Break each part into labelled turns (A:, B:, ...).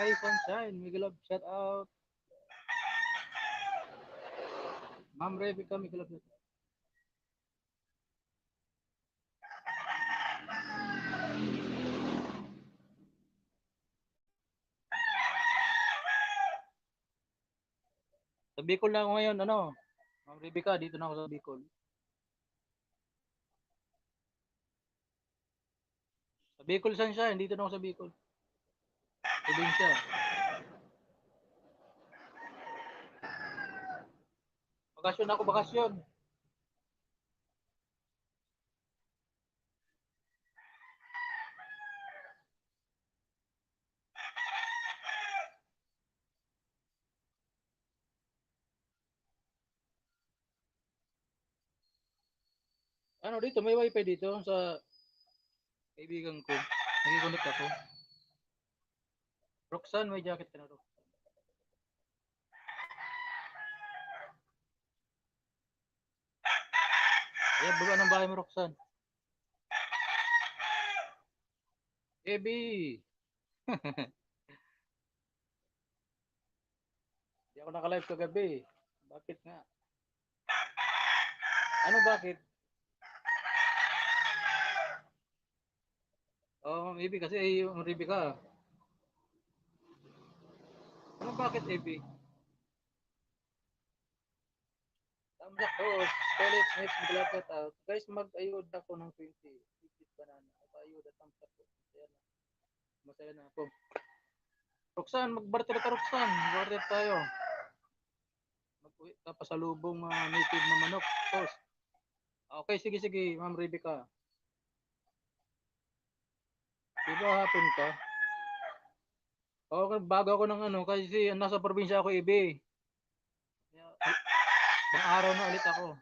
A: Hi, Sunshine. Miguel Love, shout out. Ma'am Rebecca, Miguel Love. Sa Bicol na ako ngayon, ano? Ma'am Rebecca, dito na ako sa Bicol. Sa Bicol, Sunshine. Dito na ako sa Bicol. Probinsya. Bakasyon ako, bakasyon. Ano dito, may wifi dito sa kaibigan ko. Nag-connect ako. Roxanne, may jacket ka na, Roxanne. Ayan, baba ng bahay mo, Roxanne. Ebi! Hindi ako naka-live kagabi. Bakit nga? Ano bakit? Oh, Ebi kasi yung Rebecca. Ano bakit, Ebi? Thumbs up po. Solid next mag out. Guys, mag-ayod ako ng 20. Tikit banana. Mag-ayod at thumbs up po. Masaya na. Masaya na ako. Roxanne, mag-barter ka, Roxanne. Barter tayo. Mag-uwi ka pa sa lubong native na manok. Post. Okay, sige, sige. Ma'am Rebecca. Diba hapon ka? Okay, bago ako ng ano, kasi nasa probinsya ako, Ibi. Bang araw na ulit ako.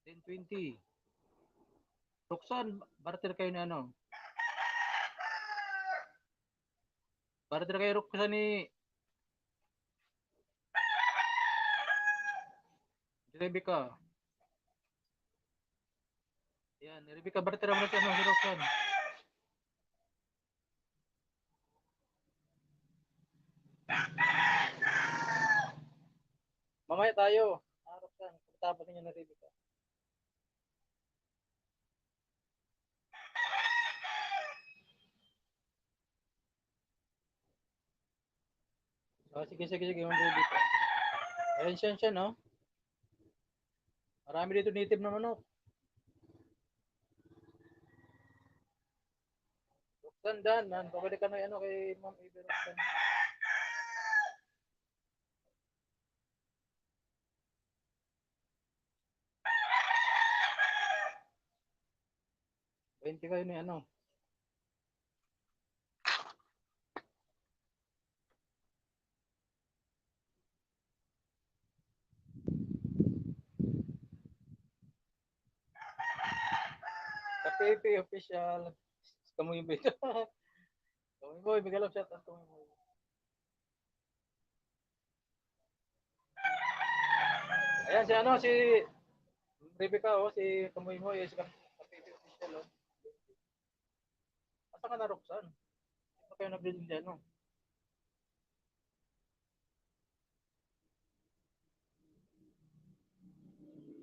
A: 10:20. Roxanne, barter kayo na ano? Barter kayo, Roxanne, ni Rebecca. Yan, Rebecca, barter mo na si, ano, si Roxanne. Mamaya tayo. Roxanne, pagtapos niyo na Rebecca. Oh, sige, sige, sige, Ma'am Rebecca. Ayan siya, no? Marami dito native na manok. Roxanne, Dan, man. Pabalik ka na ano kay Ma'am Ibe Roxanne. Bente kayo ni ano. Sa PayPay official. Kamu yung video. Kamu boy, bigala shout out kamu boy. Ayan si ano si Rebecca oh, si Kamuy mo si PayPay official oh. Asa ka na Roxanne? Ito kayo nag-build dyan no?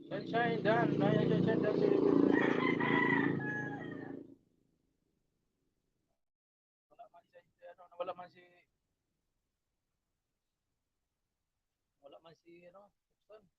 A: Sunshine Dan, ayan sunshine Dan si wala man si wala man si ano Roxanne.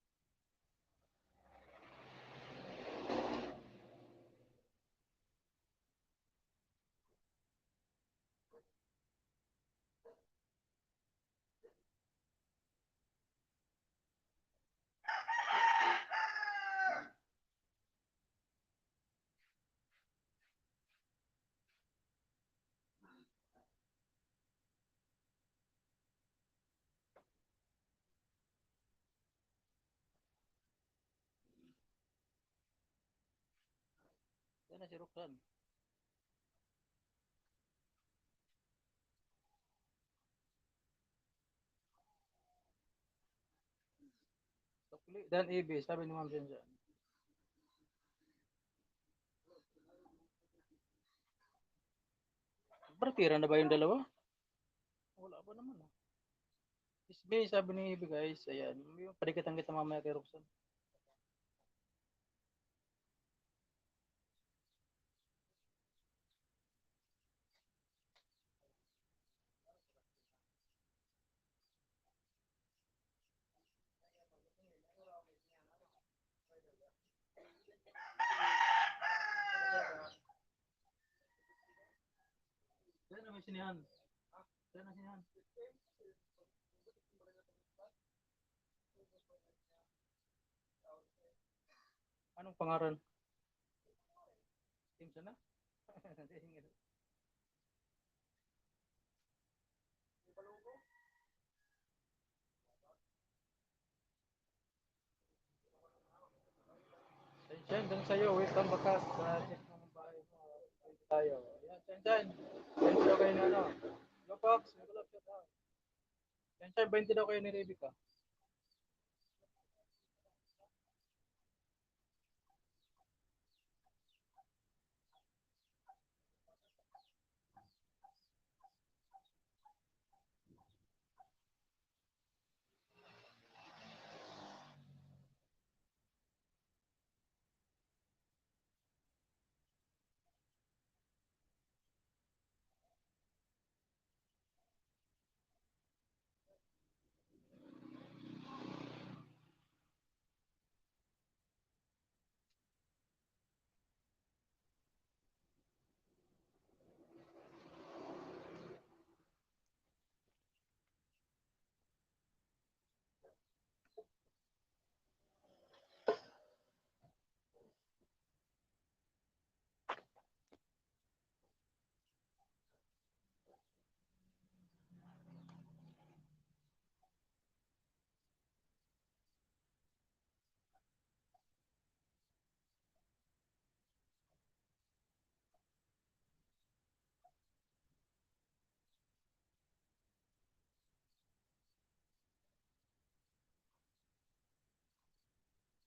A: Yan na si Roxanne. Dan EB, sabi ni Ma'am Jenja. Partira na ba yung dalawa? Wala pa naman ah. Isbay, sabi ni Ibe guys, ayan. Yung padikitang kita mamaya kay Roxanne. Kaya na may sinihan. Kaya na sinihan. Anong pangaran? Team sana? Sensyan, dun sa'yo. Wait lang bakas. Check ng bahay mo. Wait tayo. Ayan, Sensyan. 20 daw kayo na ano. Go Fox. Magulap siya tao. Sensyan, 20 daw kayo ni Rebecca.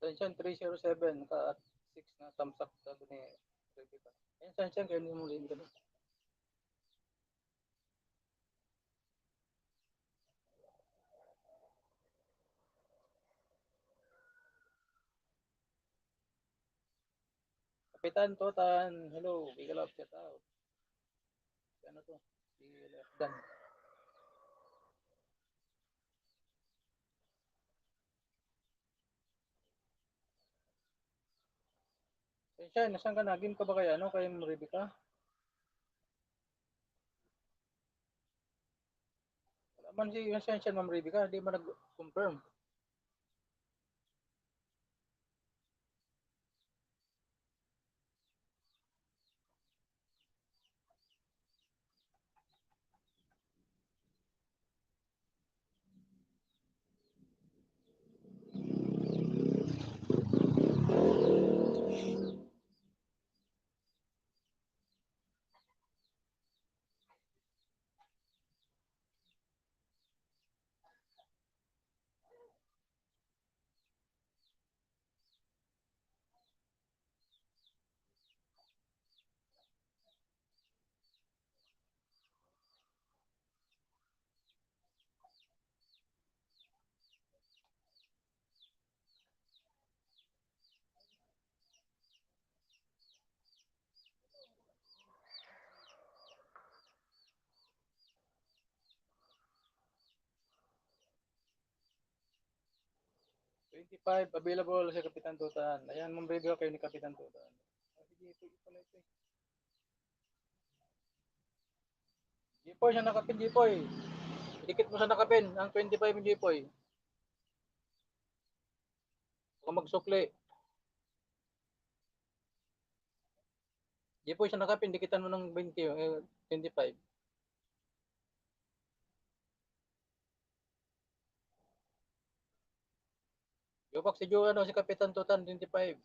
A: Sensyan, 307. Naka at 6 na thumbs up. Sabi ni Rebecca. Ayan, Sensyan, kayo ni Mulin ka na. Kapitan Totan. Hello. Big love. Shout out. Ano to? Si Dan. Sensyan, nasan ka na? Game ka ba kaya? Ano? Kay Rebecca? Wala man si Sensyan, Ma'am Rebecca. Di man nag-confirm. Twenty-five available sa Kapitan Tutan. Ayan, Ma'am Rebecca kayo ni Kapitan Tutan. Sige, ito pala ito. Jipoy, siya nakapin, Jipoy. Idikit mo sa nakapin, ang 25 yung Jipoy. Huwag magsukli. Jipoy, siya nakapin, dikitan mo ng 20, 25. Yopak si Joe, ano, si Kapitan Tutan, 25.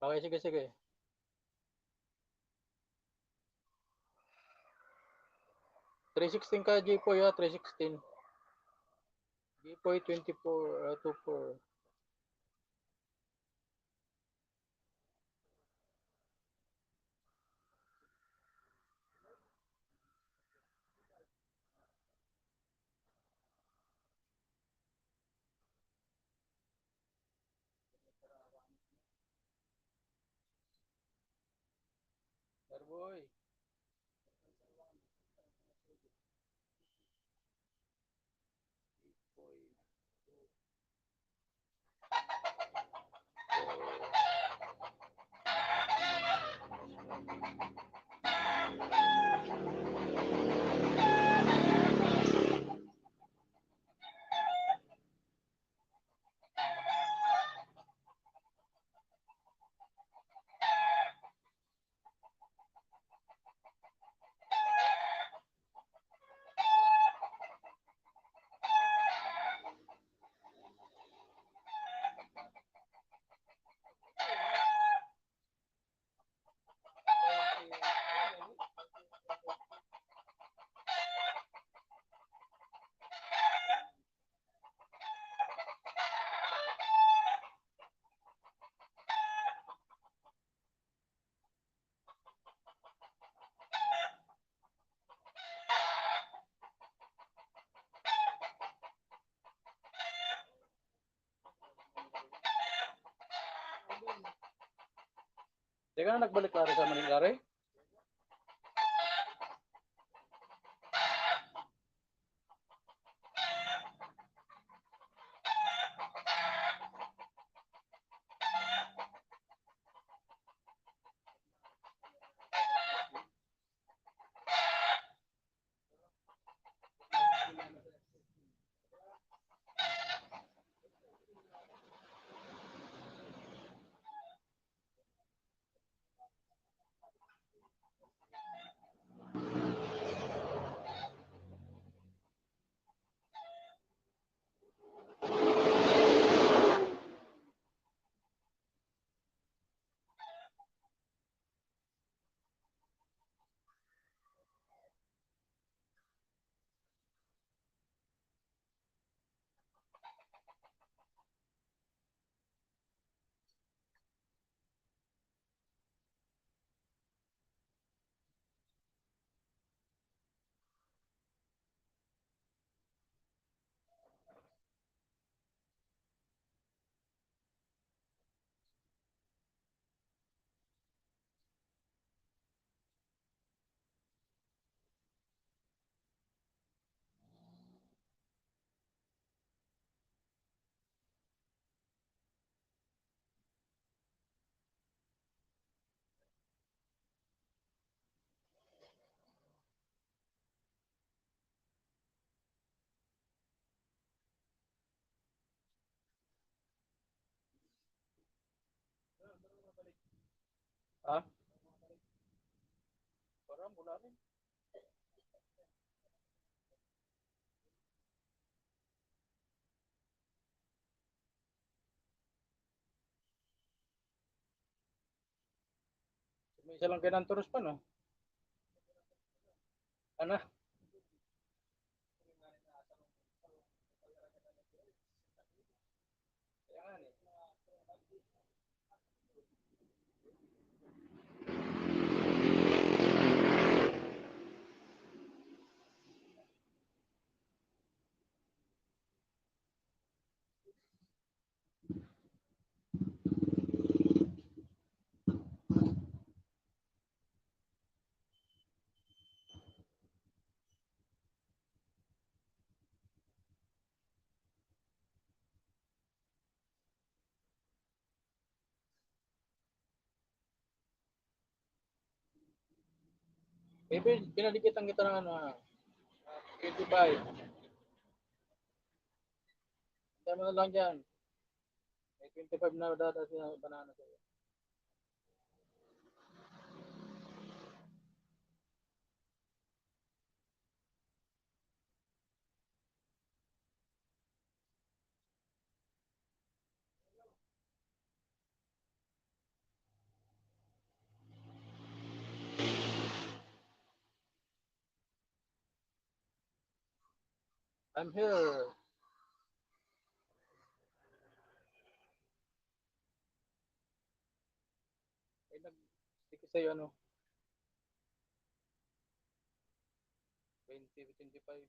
A: Okay, sige, sige. 316 ka, Jipoy, 316. Jipoy, 24, 24. Boy. Boy. Di ka na nagbalik lari sa Maningari? Ha? Parang wala rin. May isa lang kinanturos pa, no? Ano? Kaya nga, eh. Maybe, pinalikitan kita ng ano, 25. Hintay mo na lang dyan. May 25 na data sa banana sa'yo. I'm here. May nag-stick sa'yo, ano, 20, 25.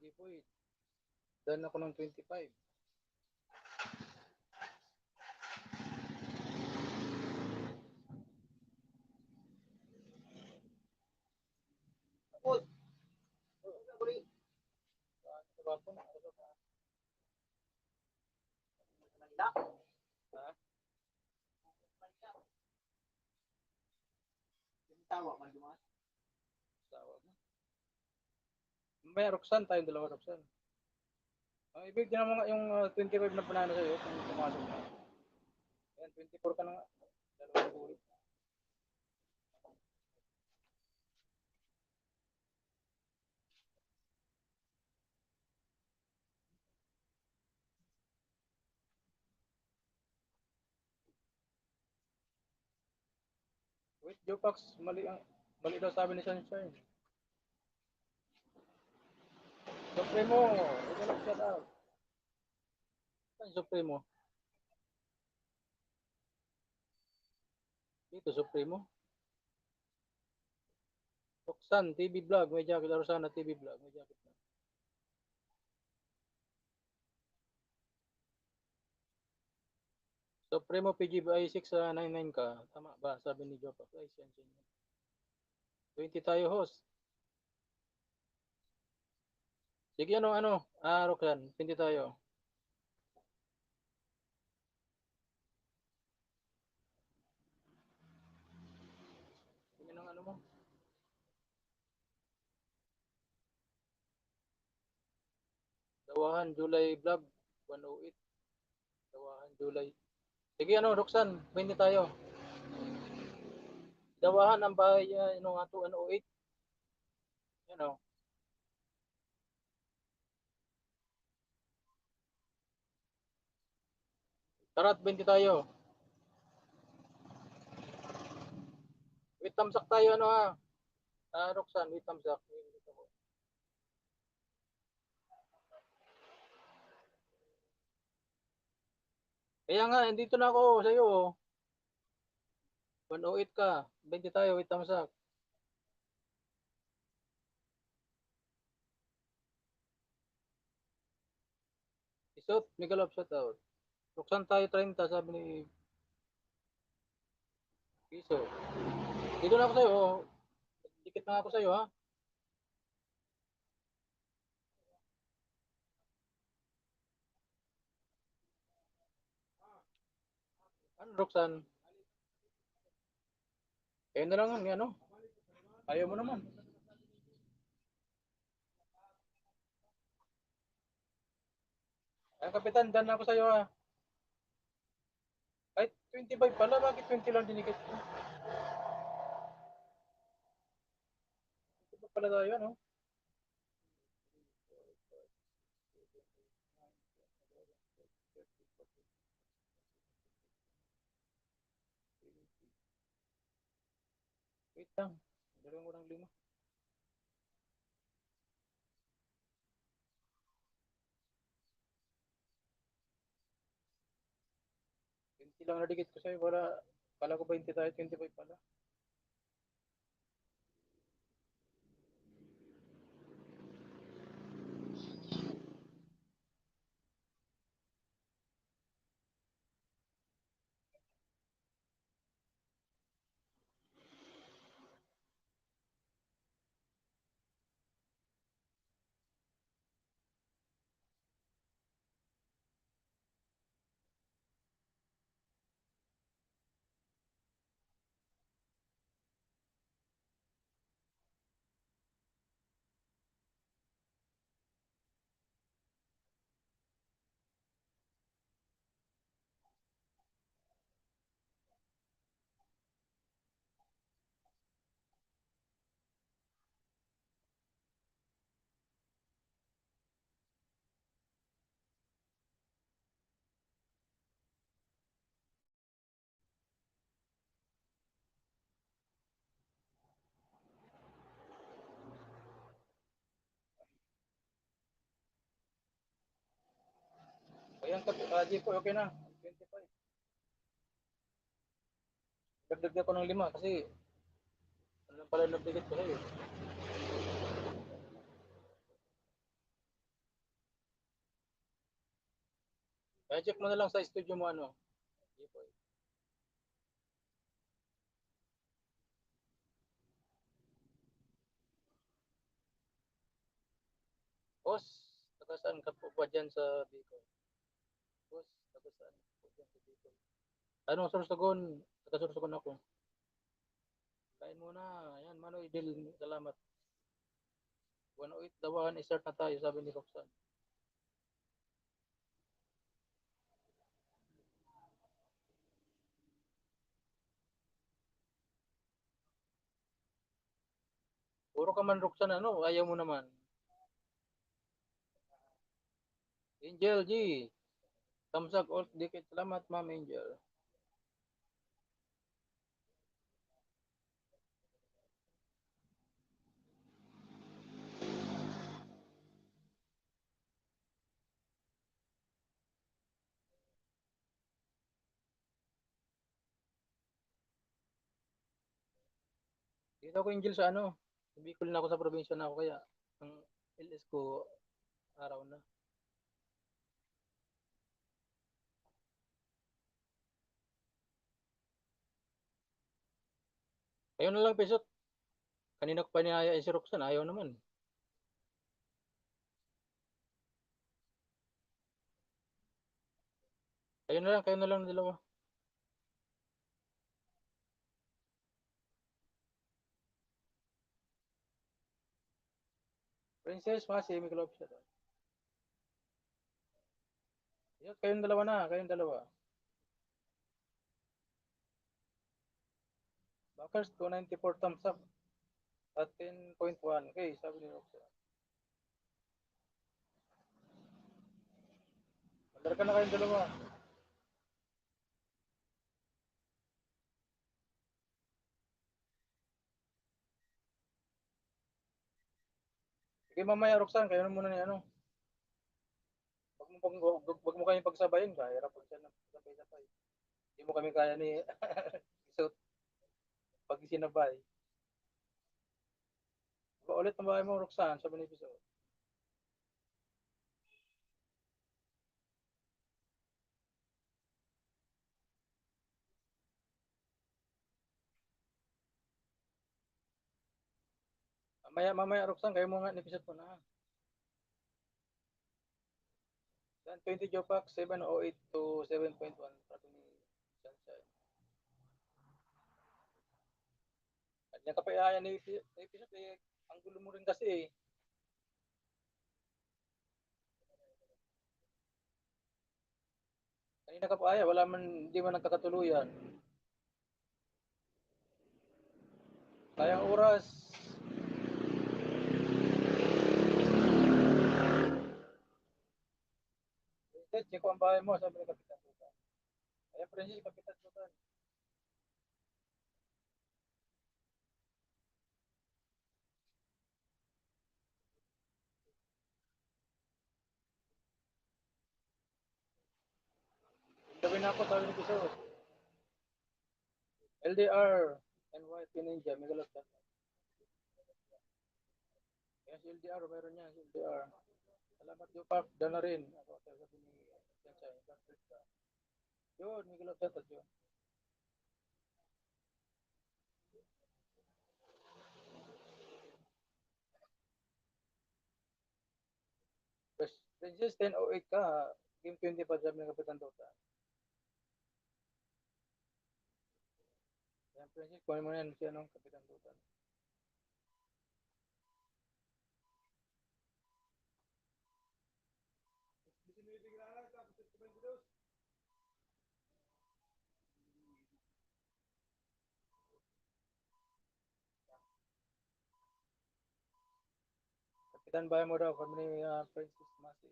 A: Hindi po eh. Dan ako ng 25. Tapos, tawa man dumas. Tawa mo. May Roxanne tayong dalawa Roxanne. Ang ibig din naman yung 25 na panalo sa'yo kung pumasok na. Ayan, 24 ka na nga. Dalawang bulit. Wait, Jopax, mali daw sabi ni Sunshine. Supremo, ito lang shout out. Saan Supremo? Dito Supremo. Roxanne, TV Vlog, may jacket. Rosana, TV Vlog, may jacket na. Supremo PGBI 699 ka. Tama ba? Sabi ni Jopax. Ay, Sunshine. 20 tayo, host. Sige, Roxanne, 20 tayo. Sige ng ano mo. Dawahan, July Vlog, 108. Dawahan, July. Sige, Roxanne, 20 tayo. Dawahan ang bahay, nga to, 108. Yan, o. Tara't 20 tayo. With tamsak tayo, Roxanne, with tamsak. Kaya nga, dito na ako sa'yo, 108 ka. 20 tayo, with tamsak. Isot, Migalop, shout out. Roxanne tayo 30, sabi ni Piso. Dito na ako sa'yo, dikit na ako sa'yo, ha? Ano, Roxanne? Kaya na lang, ayaw mo naman. Ay, Kapitan, dyan na ako sa'yo, ha? Ay, 25 pala, bakit 20 lang dinikit ko? 25 pala tayo, ano? Wait lang, dalawang ko ng 5. 20 lang nadikit ko sa'yo, pala ko 20 tayo, 25 pala. Ayan, Jepo, okay na. 25. Dagdag ako ng 5 kasi ano lang pala nagdikit ko sa'yo. I-check mo na lang sa studio mo ano. Gipoy. Boss, taga saan ka po ba dyan sa Bicol? Boss, taga saan po dyan sa Bicol? Anong Sorsogon? Taga Sorsogon ako. Kain muna. Ayan, Manoy Idil. Salamat. 108 dawahan, i-start na tayo, sabi ni Roxanne. Puro ka man Roxanne, ano? Ayaw mo naman. Angel G. Thumbs up, all dikit. Salamat, Ma'am Angel. Dito ako Angel sa ano? Sa Bicol na ako, sa probinsya na ako, kaya ang LS ko araw na. Ayaw na lang, Pesot. Kanina ko pa niyaya si Roxanne, ayaw naman. Kayo na lang dalawa. Princess, Masi, may kalop siya. Yun, kayong dalawa na, kayong dalawa. Bakers, 294 thumbs up. At 10.1. Okay, sabi ni Roxanne. Mandar ka na kayong dalawa. Sige, mamaya, Roxanne, kayo na muna ni ano. Wag mo kayong pagsabayin ka. Hirap po siya ng sabay-sabay. Hindi mo kami kaya ni Isot pag sinabay. Ulit ang bahay mo, Roxanne, sa benepisyo. Mamaya, Roxanne, kayo mo nga episode ko na. Then 20 Jopac, 708 to 7.1. Sabi ni Sunshine. At yung kapayayan ni episode, eh, ang gulo mo rin kasi eh. Kanina ka pa aya, wala man, hindi man nagkakatuluyan. Sayang oras. Check ko ang bahay mo, sabi ni Kapitan Tutan. Ayan, Princess, Kapitan Tutan. Gawin ako, sabi ni Piso. LDR, NY, Ninja, Megalot. Yes, LDR, meron niya, LDR. Salamat Jopac, dala rin. Ako, sabi ni Sunshine. Yun, Megalot yun. Princess 1008 ka, game 20 pa sabi ng Kapitan Dota. Yan, Princess, kunin mo yan siya ng Kapitan Dota. Kapitan bahay mo daw, kami ni Princess Masi.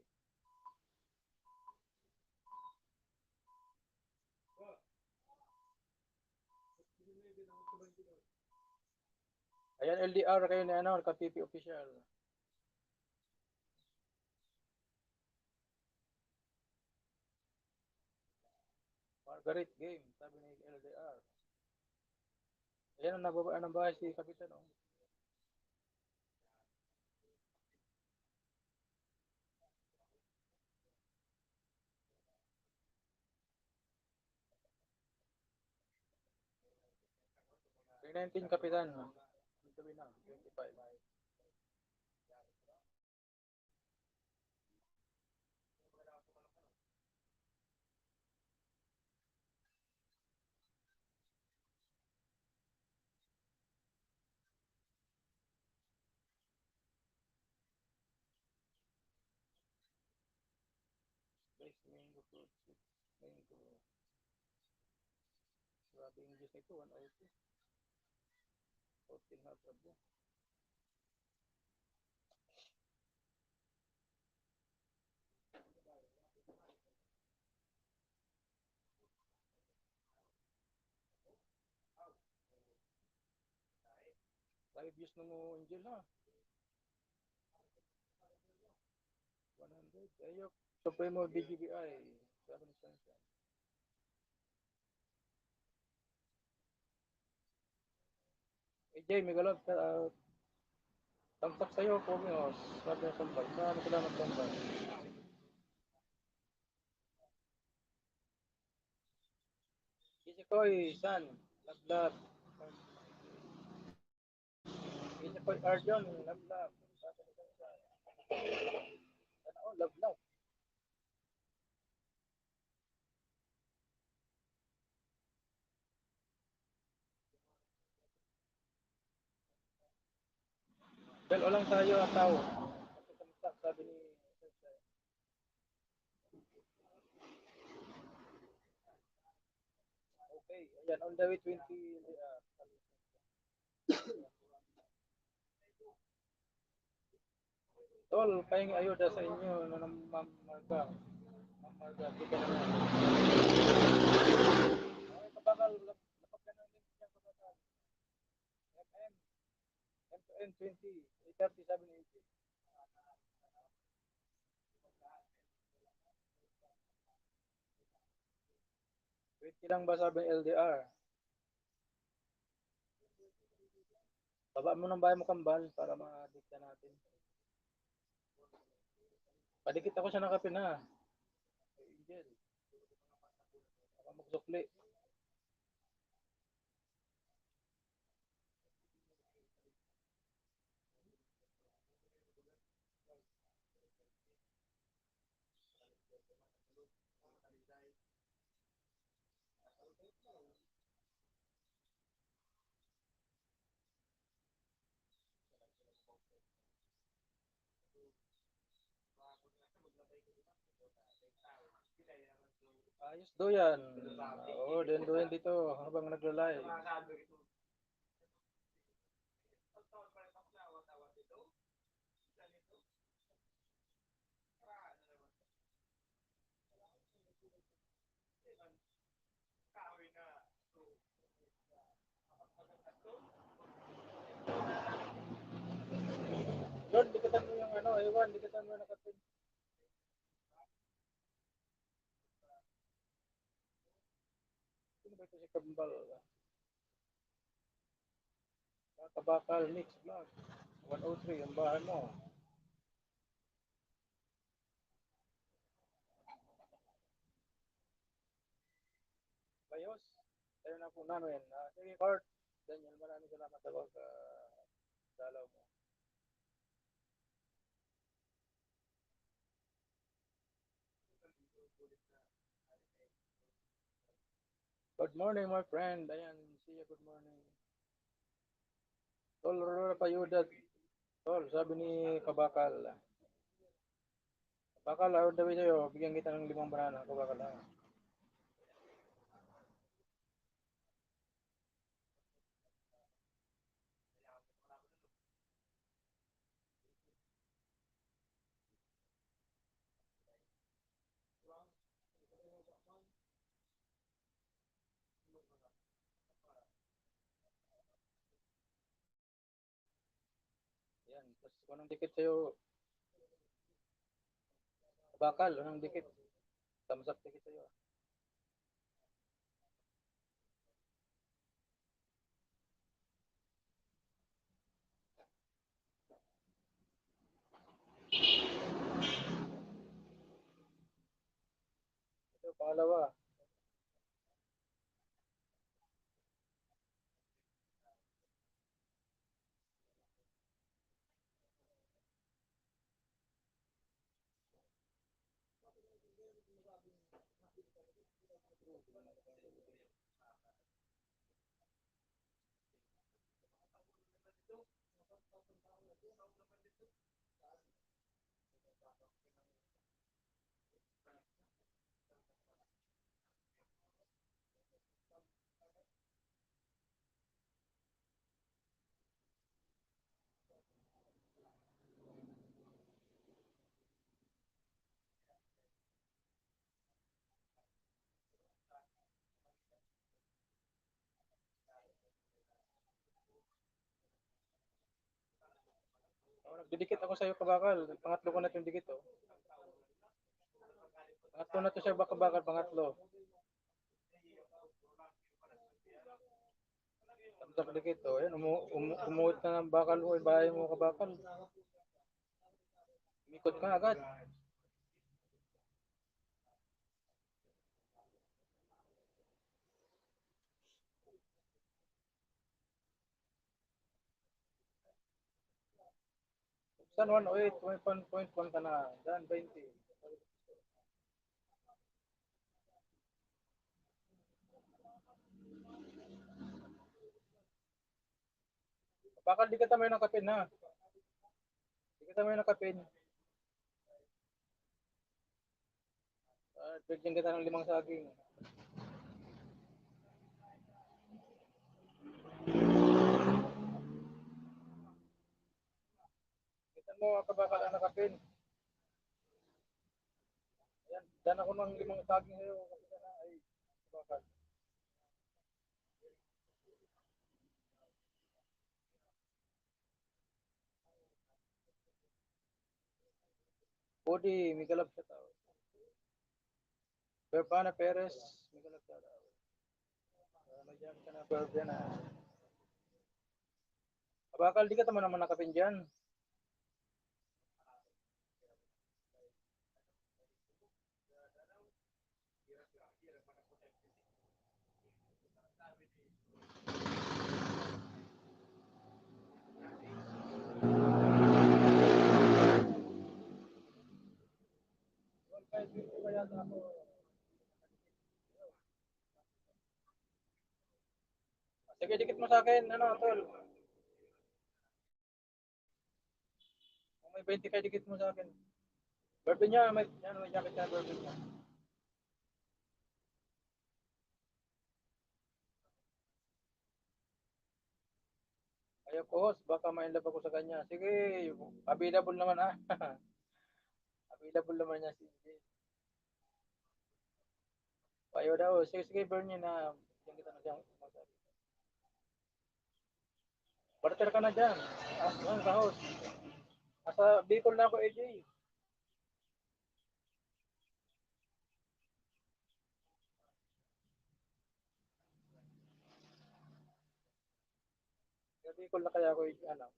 A: Ayan, LDR kayo na ano, ka-PP official. Margaret game, sabi ni LDR. Ayan, nababaan ng bahay si Kapitan. Oh. 19 kapitan. Ang gawin na, 25. Guys, mango fruit, mango. Grabe yung English nito, 102. 14 half abo. Live views na mo, Angel ha. 100. Ayok. Supremo BGBI. Sabi ni Sunshine. AJ, Megalod, tampak sa'yo, Pomios. Sabi ng Sambal. Maraming salamat, Sambal. Easy Koy, San, Lablab. Easy Koy, Arjon, Lablab. Sabi ni Sunshine. Sana all, Lablab. Bel, lang tayo ang tao. Sabi ni Sunshine. Okay, ayan, on the way 20. Tol, pahingi ayuda sa inyo na ng Ma'am Marga. Ma'am Marga, kita na lang. Ay, kabakal, lapag ka ng link niya, kabakal. MM, M2N 20, 837 80. 20 lang ba sabi ng LDR? Baba mo ng bahay mo kambal para ma-dicta natin. Padikit ako siya ng kape na. Angel, baka magsukli. Ayos do yan. Oo, den dito habang nagla-live. Lord, dikatan mo yung ano, ewan, dikatan mo yung nakatin. Sino ba ito si Kambal? Kabakal, mix, vlog. 103, ang bahay mo. Bayos. Tayo na po namin. Sige, Kurt. Daniel, maraming salamat sa dalaw mo. Good morning, my friend. Ayan, see you, good morning. Tol, Rora Payuda. Tol, sabi ni Kabakal. Kabakal, out the way sa'yo. Bigyan kita ng 5 banana. Kabakal, ha. Ayan, tapos anong dikit sa'yo? Kabakal, anong dikit? Thumbs up dikit sa'yo. Ito, pangalawa. Oh, nagdidikit ako sa iyo kabakal. Pangatlo ko na 'tong dikit oh. Pangatlo na to siya bakal, pangatlo. Tamsak dikit oh. Ayan, umuot na ng bakal mo, bahay mo kabakal. Umikot ka agad. San 108, 1.1 ka na. Dan 20. Bakal di ka tamay ng kapin ha. Di ka tamay ng kapin. Bigyan kita ng 5 saging. Kita mo kabakal ang nakapin. Ayan, dan ako ng 5 saging sa'yo. Kasi na ay kabakal. Budi, may galap sa tao. Perpana Perez, may galap sa tao. Nagyan ka na, Perpana na. Kabakal, di ka tama naman nakapin dyan. Sige, dikit mo sa akin, ano, tol. Kung may 20 ka, dikit mo sa akin. Bourbon niya, may jacket na bourbon niya. Ayaw ko, host, baka ma-inlove ako sa kanya. Sige, available naman ah. Available naman niya si CJ. Ayaw daw, sige, burn niya na. Diyan kita na siyang masabi. Barter ka na dyan. Yan, sa host. Nasa Bicol na ako, AJ. Sa Bicol na kaya ako, ano.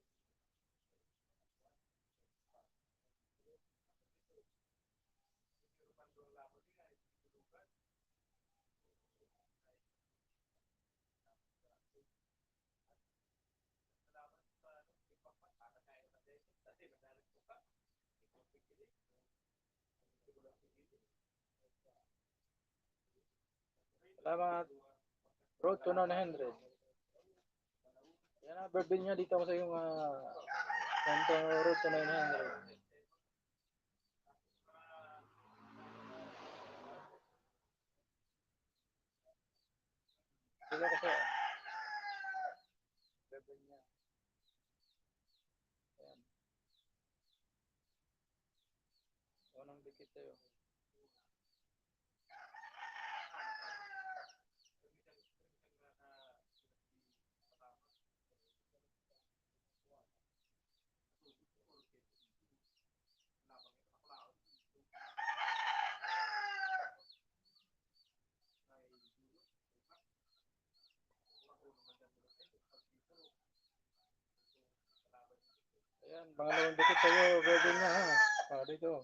A: Salamat. Road to 900. Yan na, bourbon niya. Dito ako sa yung road to 900. Sige kasi. Bourbon niya. Ayan. Unang dikit sa'yo. Ayan, pangalawang dikit sa'yo. Bourbon niya ha. Dito.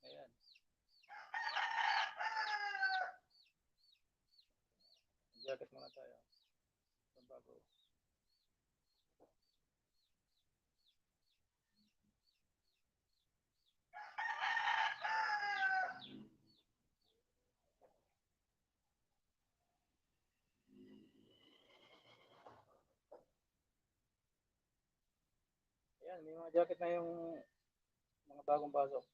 A: Ayan. Jacket muna tayo. Bago. Ayan, may mga jacket na yung mga bagong pasok.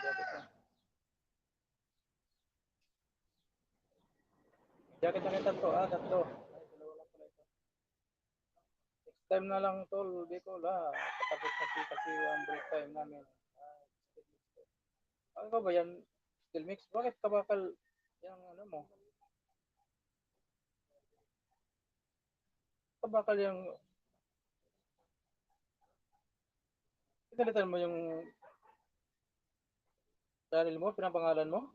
A: Jacket na. Jacket na rin tatlo. Tatlo. Ay, dalawa lang pala ito. Next time na lang tol, Bicol patapos na kasi ang break time namin. Ano ba yan? Still mix? Bakit kabakal yung ano mo? Kabakal yung pinalitan mo yung channel mo, pinapangalan mo?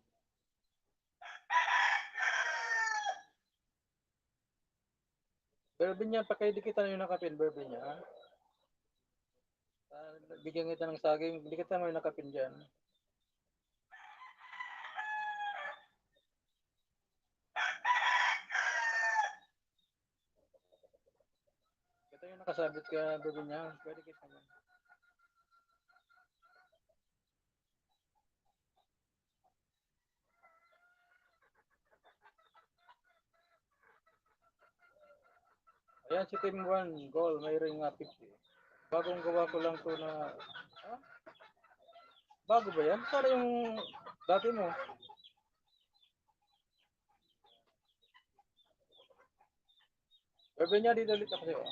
A: Bourbon niya, pakidikitan yung nakapin, bourbon niya. Bigyan kita ng saging, dikitan mo yung nakapin dyan. Ito yung nakasabit ka bourbon niya, pwede kita mo. Ayan si Team 1, goal, may ring 50. Bagong gawa ko lang to na, bago ba yan? Para yung dati mo. Bourbon niya, dito ulit ako sa'yo.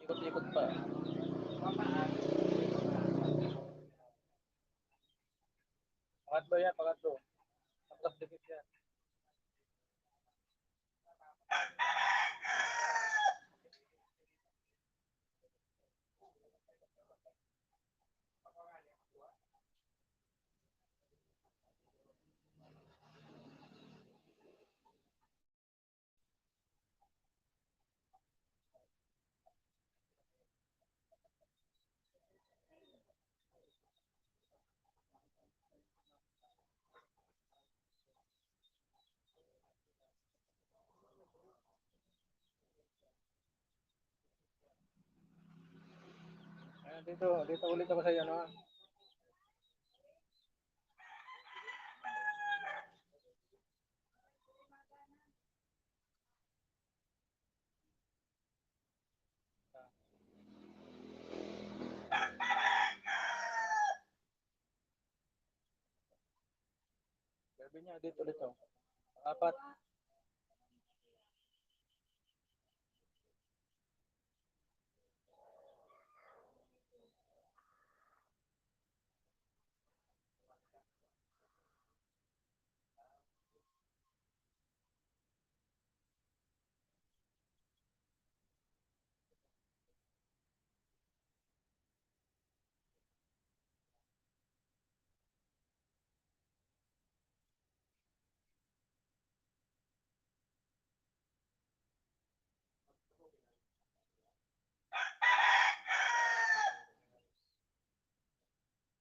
A: Ikot-ikot pa. Pangatlo yan, pangatlo. Tapos dikit yan. Ayan, dito ulit ako sa'yo, no? Bourbon niya, dito ulit ako. Apat.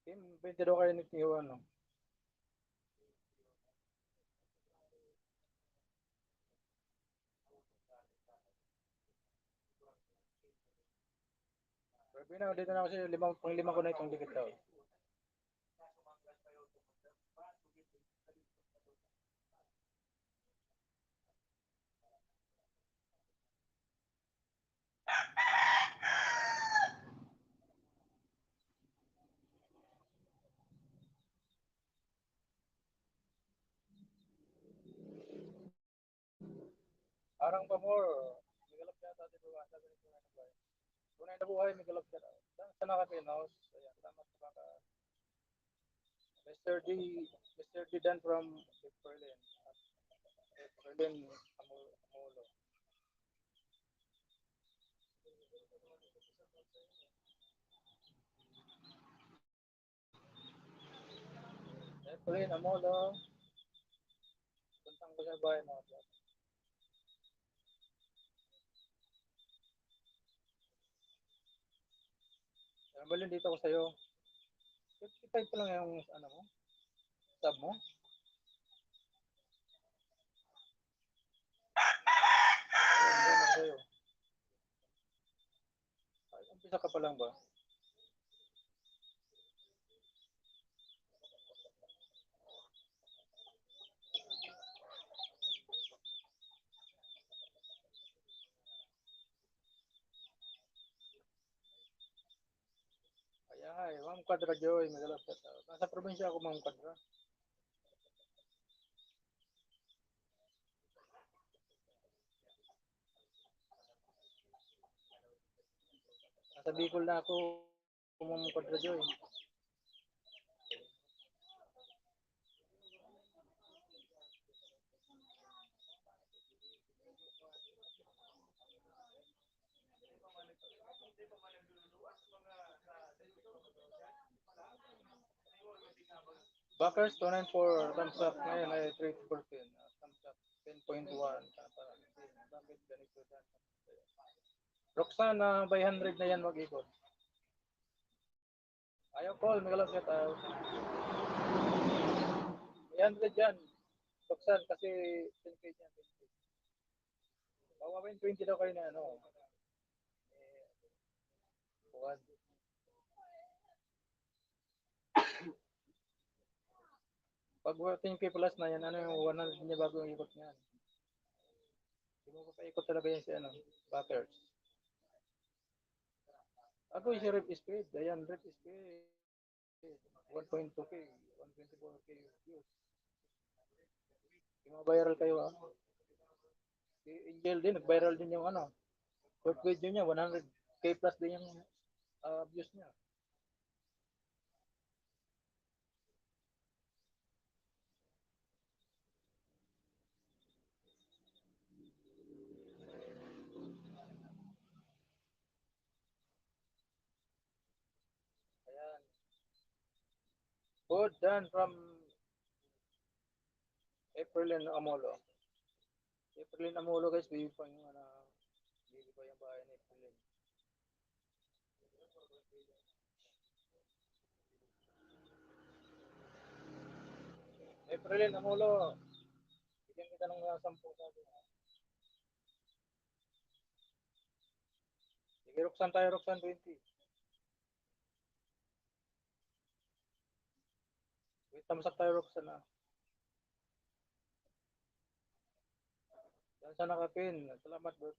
A: Team 22 kayo nagtiwan, no? Bourbon na, dito na ako sa'yo. Pang-lima ko na itong dikit daw. Parang pa more. Migalap yata dito. Sabi nito na buhay. Tunay na buhay, migalap ka. Sa nakapinaos. Ayan, salamat sa baka. Mr. D. Mr. D Dan from Berlin. Berlin, Amulo. Berlin, Amulo. Puntang ko sa bahay mo. Berlin, dito ako sa'yo. 55 pa lang yung ano mo. Sub mo. Ayun, ako sa'yo. Ay, umpisa ka pa lang ba? Ma'am Quadra Joy, Magalap sa tao. Nasa probinsya ako, Ma'am Quadra. Nasa Bicol na ako, Ma'am Quadra Joy. Backers 294, thumbs up ngayon ay 314. Thumbs up 10.1. Bakit ganito dyan? Roxana, by 100 na yan mag-ikot. Ayaw call, Magalap sa tao. By 100 yan. Roxanne, kasi 10K yan. Bawa 20 daw kayo na ano. Buwan. Pag 10K plus na yan, ano yung 100 niya bago yung ikot niyan. Hindi mo pa paikot talaga yan si ano, backers. Ako yung si Rep Speed. Ayan, Rep Speed. 1.2K, 124K views. Yung mga viral kayo ha. Si Angel din, nag-viral din yung ano. Short video niya, 100K plus din yung views niya. Ayan. Good done from Aprilin Amolo. Aprilin Amolo guys, baby pa yung ano, baby pa yung bahay ni Aprilin. Aprilin Amolo, bigyan kita ng 10 sabi. Sige, Roxanne tayo, Roxanne 20. Wait, tamasak tayo, Roxanne na. Yan sa nakapin. Salamat, bro.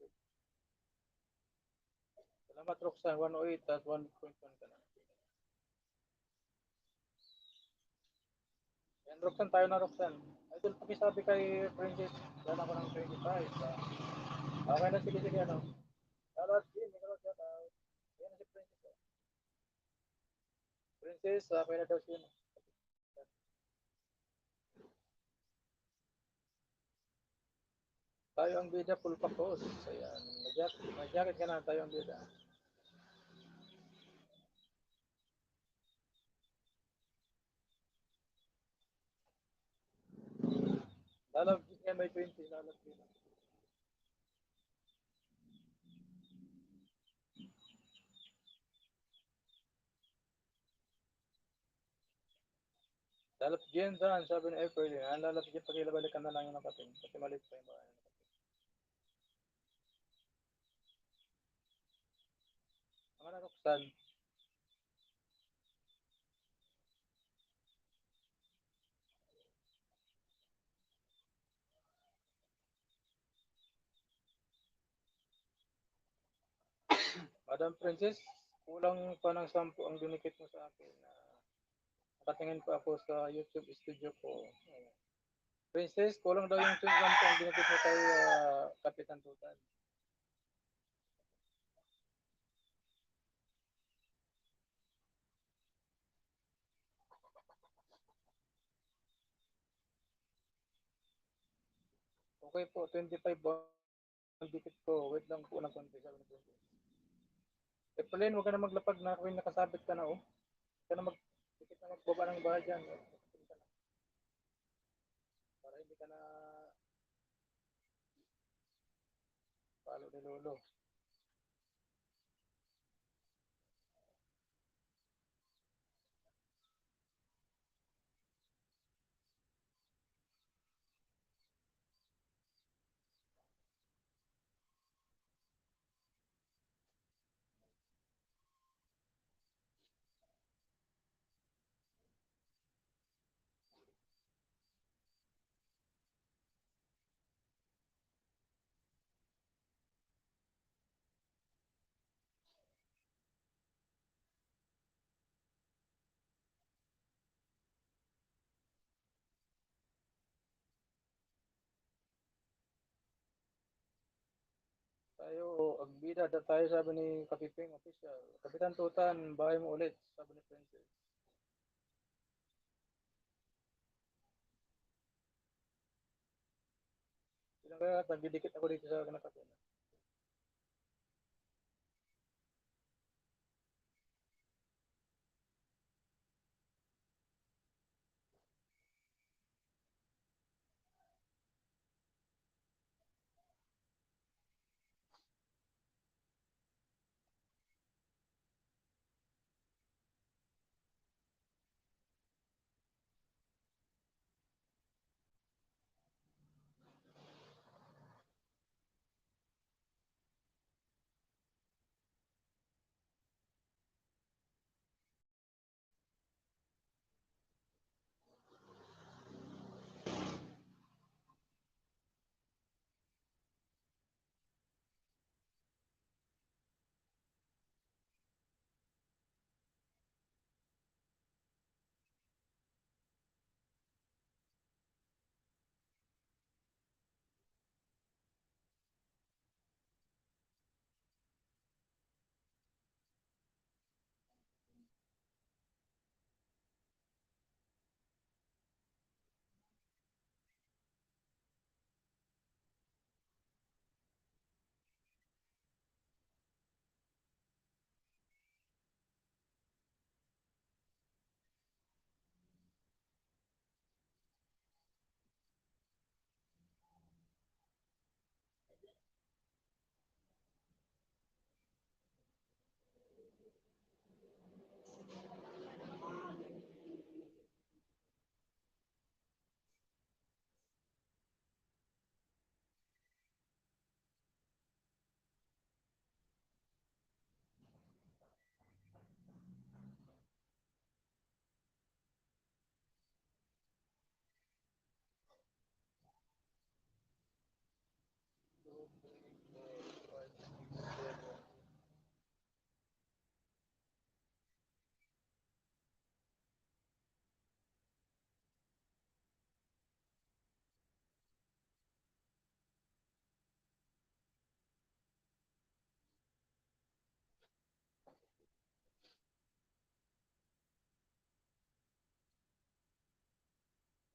A: Salamat, Roxanne. 108 at 1.1 ka na. Yan, Roxanne, tayo na, Roxanne. Idol, pakisabi kay Princess. Yan ako ng 25. Okay na, sige, sige, ano. Salamat, Jim. Salamat, salamat. Yan na si Princess. Princess, okay na daw siya. Tayo ang bida, full pa post. Ayan, mag-jacket ka na, tayo ang bida. Lalab, yan may 20, lalab din. Lalab dyan saan, sabi ni April, yan, lalab dyan, pagkilabalikan na lang yung nakatin, kasi malit pa yung bahay. Ang na, Roxanne, Madam Princess, kulang pa ng 10 ang dinikit mo sa akin. Nakatingin pa ako sa YouTube studio ko. Princess, kulang daw yung 10 ang dinikit mo kay Kapitan Tutan. Okay po, 25 ba ang dikit ko. Wait lang po ng konti. Evelyn, huwag ka na maglapag na kung nakasabit ka na oh. Huwag ka na dikit na magbaba ng bahay dyan. Para hindi ka na palo ni Lolo. Tayo, agbida na tayo, sabi ni Kapiping official. Kapitan Tutan, bahay mo ulit, sabi ni Princess. Sila kaya, nagdidikit ako dito sa kanakatin.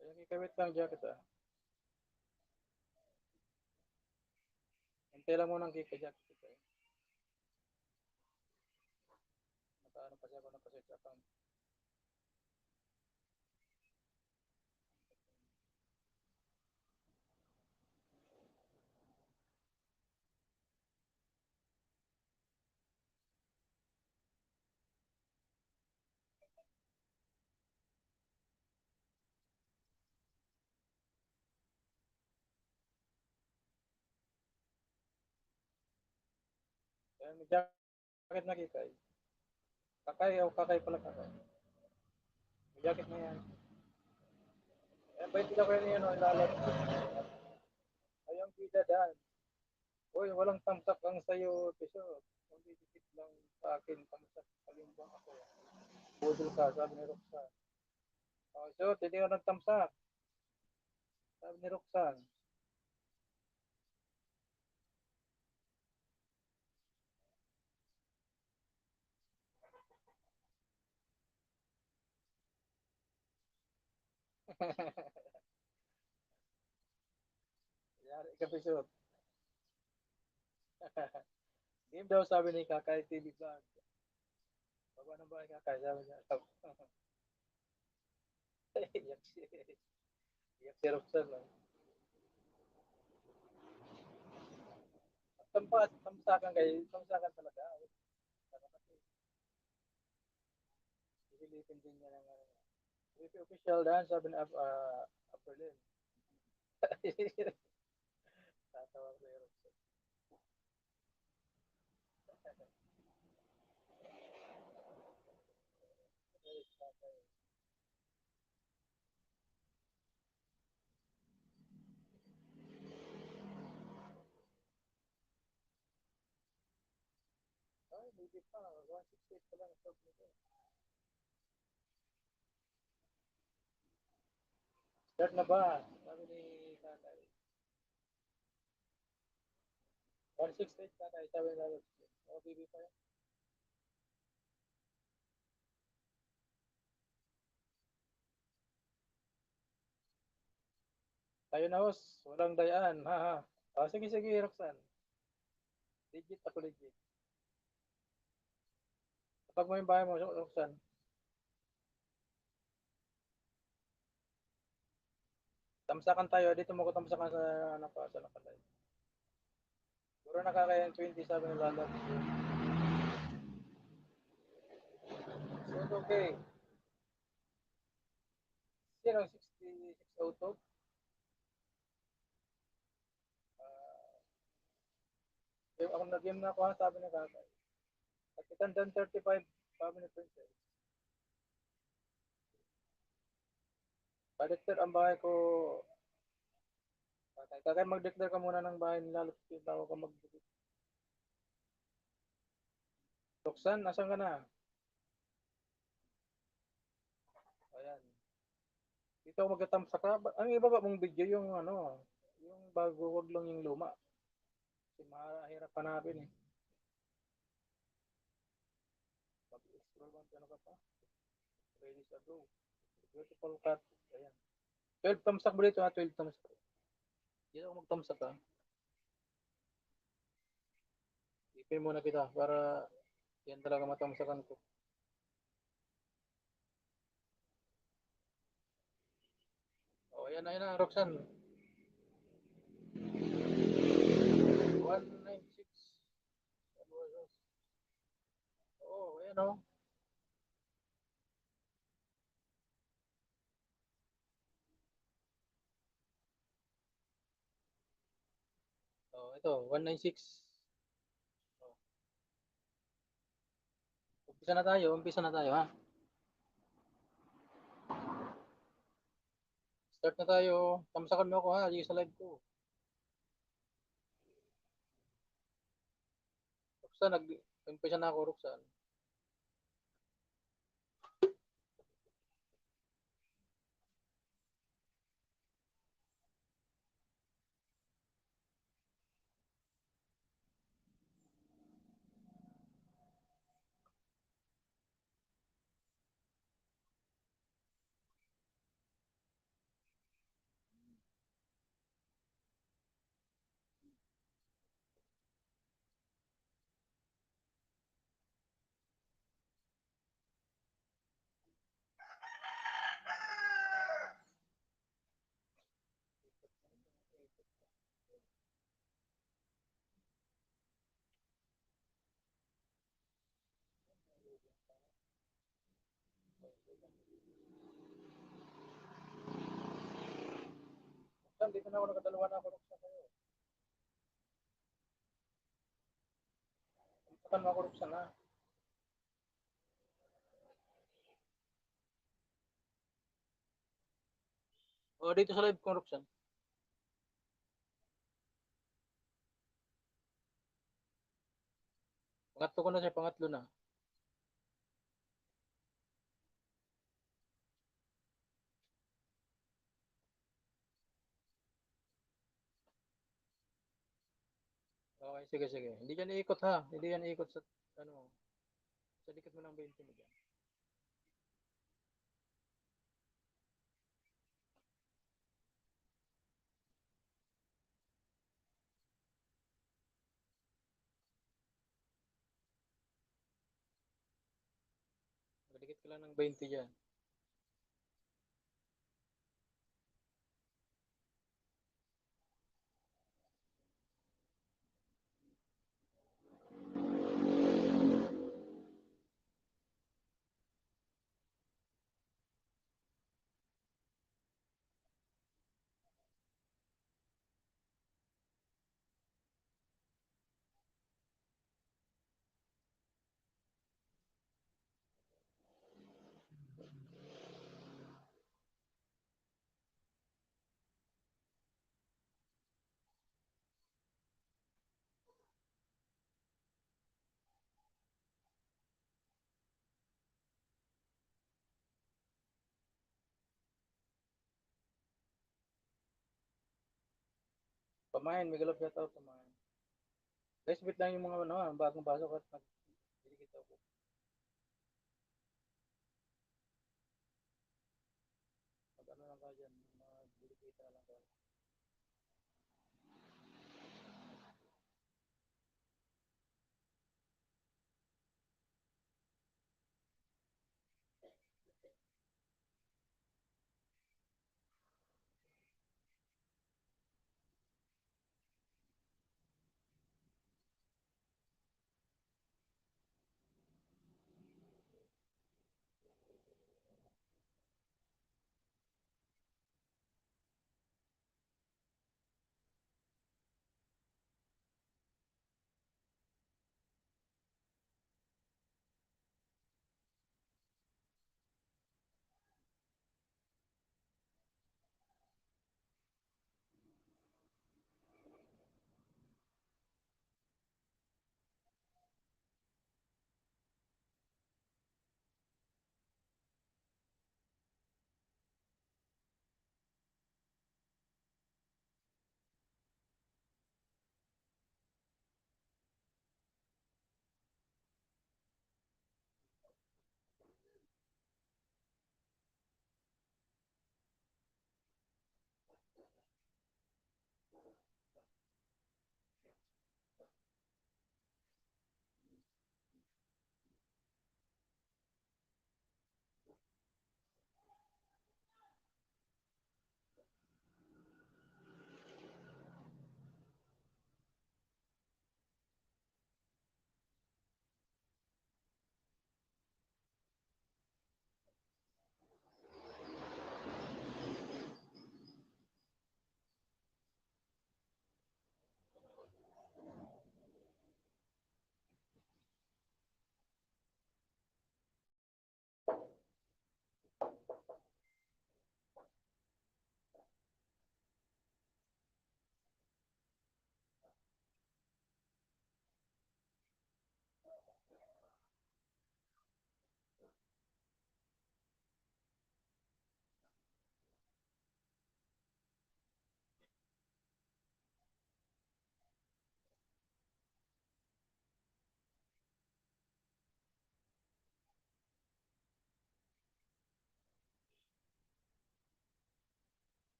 A: Kaya kikawit lang jacket ah. Hintay lang mo ng kika-jacket ito eh. Nakaano kasi ako ng kasit account. Kaya may jacket na kikay. Kakay o kakay pala kakay. May jacket na yan. Eh, bait ka kayo niya no, ilalat. Ayong bida dan. Uy, walang tamtak ang sayo, piso. Kundi dikit lang sa akin, tamtak kalimbang ako. Budol ka, sabi ni Roxanne. Oh, so, hindi ko nagtamsak. Sabi ni Roxanne. Yari ka, piso. Game daw, sabi ni Kakay TV Vlog. Baba ng bahay Kakay, sabi niya. Iyak si, iyak si Roxanne. No? Tamsakan kayo, tamsakan talaga. Pipilitin din niya ng official dance, sabi ni Aprilin. Tatawa ko yung ay, hindi pa. 168 pa lang. Stop nito. Start na ba? Sabi ni Tatay. 168 na tayo, sabi na lang. O, BB pa yan. Tayo na, host. Walang dayaan. Ha, ha. O, sige, sige, Roxanne. Legit ako, legit. Kapag mo yung bahay mo, Roxanne, tamsakan tayo. Dito mo ko tamsakan sa, ano pa, sa nakalay. Puro nakakayang 20, sabi ng lalat. So, okay. Sino, 66 auto? Ako na-game na ako, ha, sabi ng kakay. At itan 35, sabi ni Princess. Pa-declare ang bahay ko. Kakay, kakay mag-declare ka muna ng bahay nila. Lalo tao ka mag-declare. Roxanne, asan ka na? Ayan. Dito ako magkatamsak ka. Ang iba ba mong video yung ano, yung bago, wag lang yung luma. Kasi mahirap hanapin eh. Mag-scroll lang, ano ka pa? Ready to go. Beautiful cut. Ayan. 12 tamsak mo dito ha, 12 tamsak. Dito ako magtamsak ha. Ipin muna kita para yan talaga matamsakan ko. O, ayan na, ayan na, Roxanne. 196. Oo, ayan o. Oh, ito, 196. Oh, umpisa na tayo ha. Start na tayo. Tamsakan mo ako ha, yung sa live ko. Roxanne, umpisa na ako, Roxanne. Roxanne, dito na ako, nakadalawa na ako, Roxanne. Tamsakan mo ako, Roxanne ha. O, dito sa live ko, Roxanne. Pangatlo ko na siya, pangatlo na. Okay, sige, sige. Hindi yan iikot ha. Hindi yan iikot sa, ano, sa likod mo ng 20 mo dyan. Malikit ka lang ng 20 dyan. Pamain, may galap yata ako pamain. Guys, wait lang yung mga ano, bagong pasok at nag-didikit ako. Mag-ano lang kayo dyan, mag-didikit lang kayo.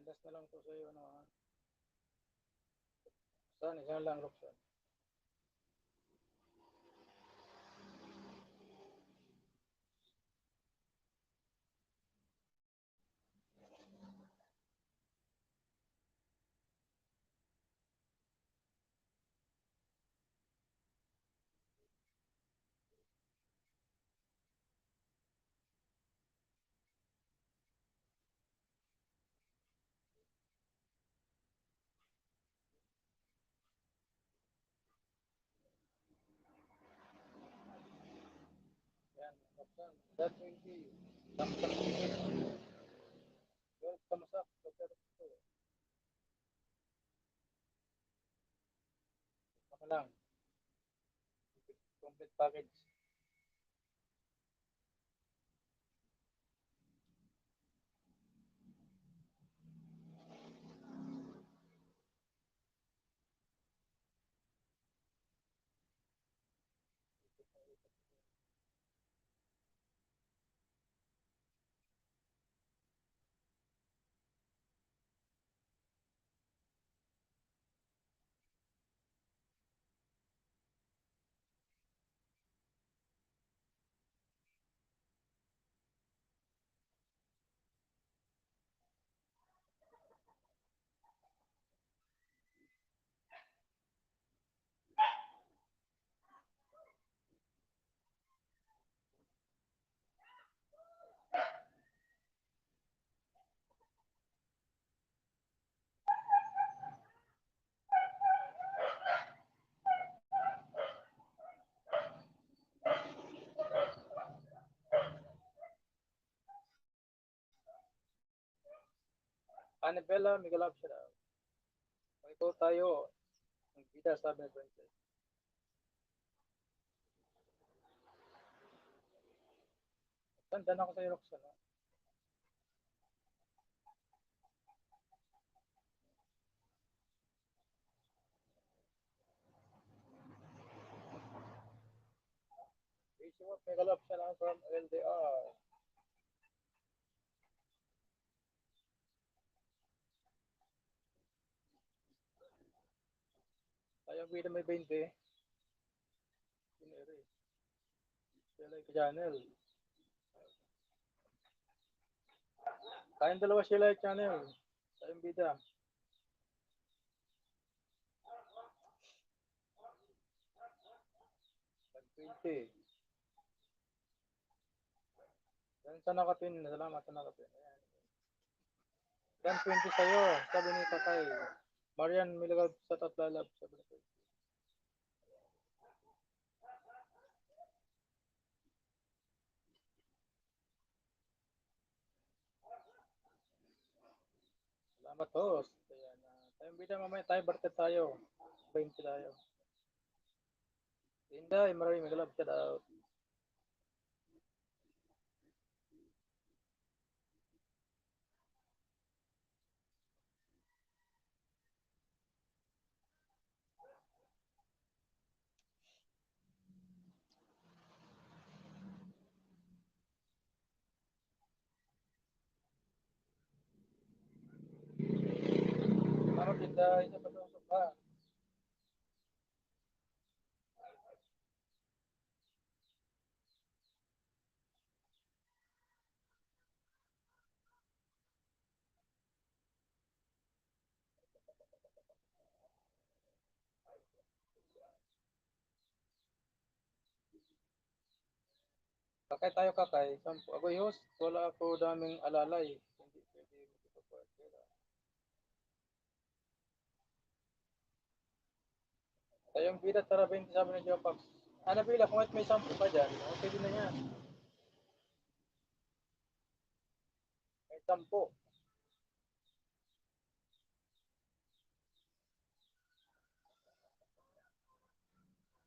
A: Last na lang po sa iyo, ano, ha? Saan, isa lang, Roxanne. Yan, Roxanne. That 20. Tamsak dito. Well, tamasak. Dr. Ito. Baka lang. Complete package. Annabella, Miguel Abshara. Okay po tayo. Ang bida, sabi ni Princess. Tandaan ako sa iyo, Roxanne. Issue of Miguel Abshara from LDR. Tayo bida may 20. Pinere. Sila yung channel. Kayang dalawa sila yung channel. Tayong bida. 20. Yan sa nakapin. Salamat sa nakapin. Ayan. Yan 20 sa'yo. Sabi ni Tatay. Marian Milagab sa Tatlalab. Sabi ni Tatay. Salamat host. Ayan. Tayong bida mamaya tayo. Bartet tayo. 20 tayo. Inday, maraming Milagab. Shout out. Salamat Inday. Sa pag-usap ka. Kakay tayo kakay. Sampo. Ako host. Wala ako daming alalay. Hindi pwede makipagpapagkira. Tayong bida tara 20 sabi ni Jopax. Ano bila kung may sampo pa dyan. Okay din na yan. May sampo.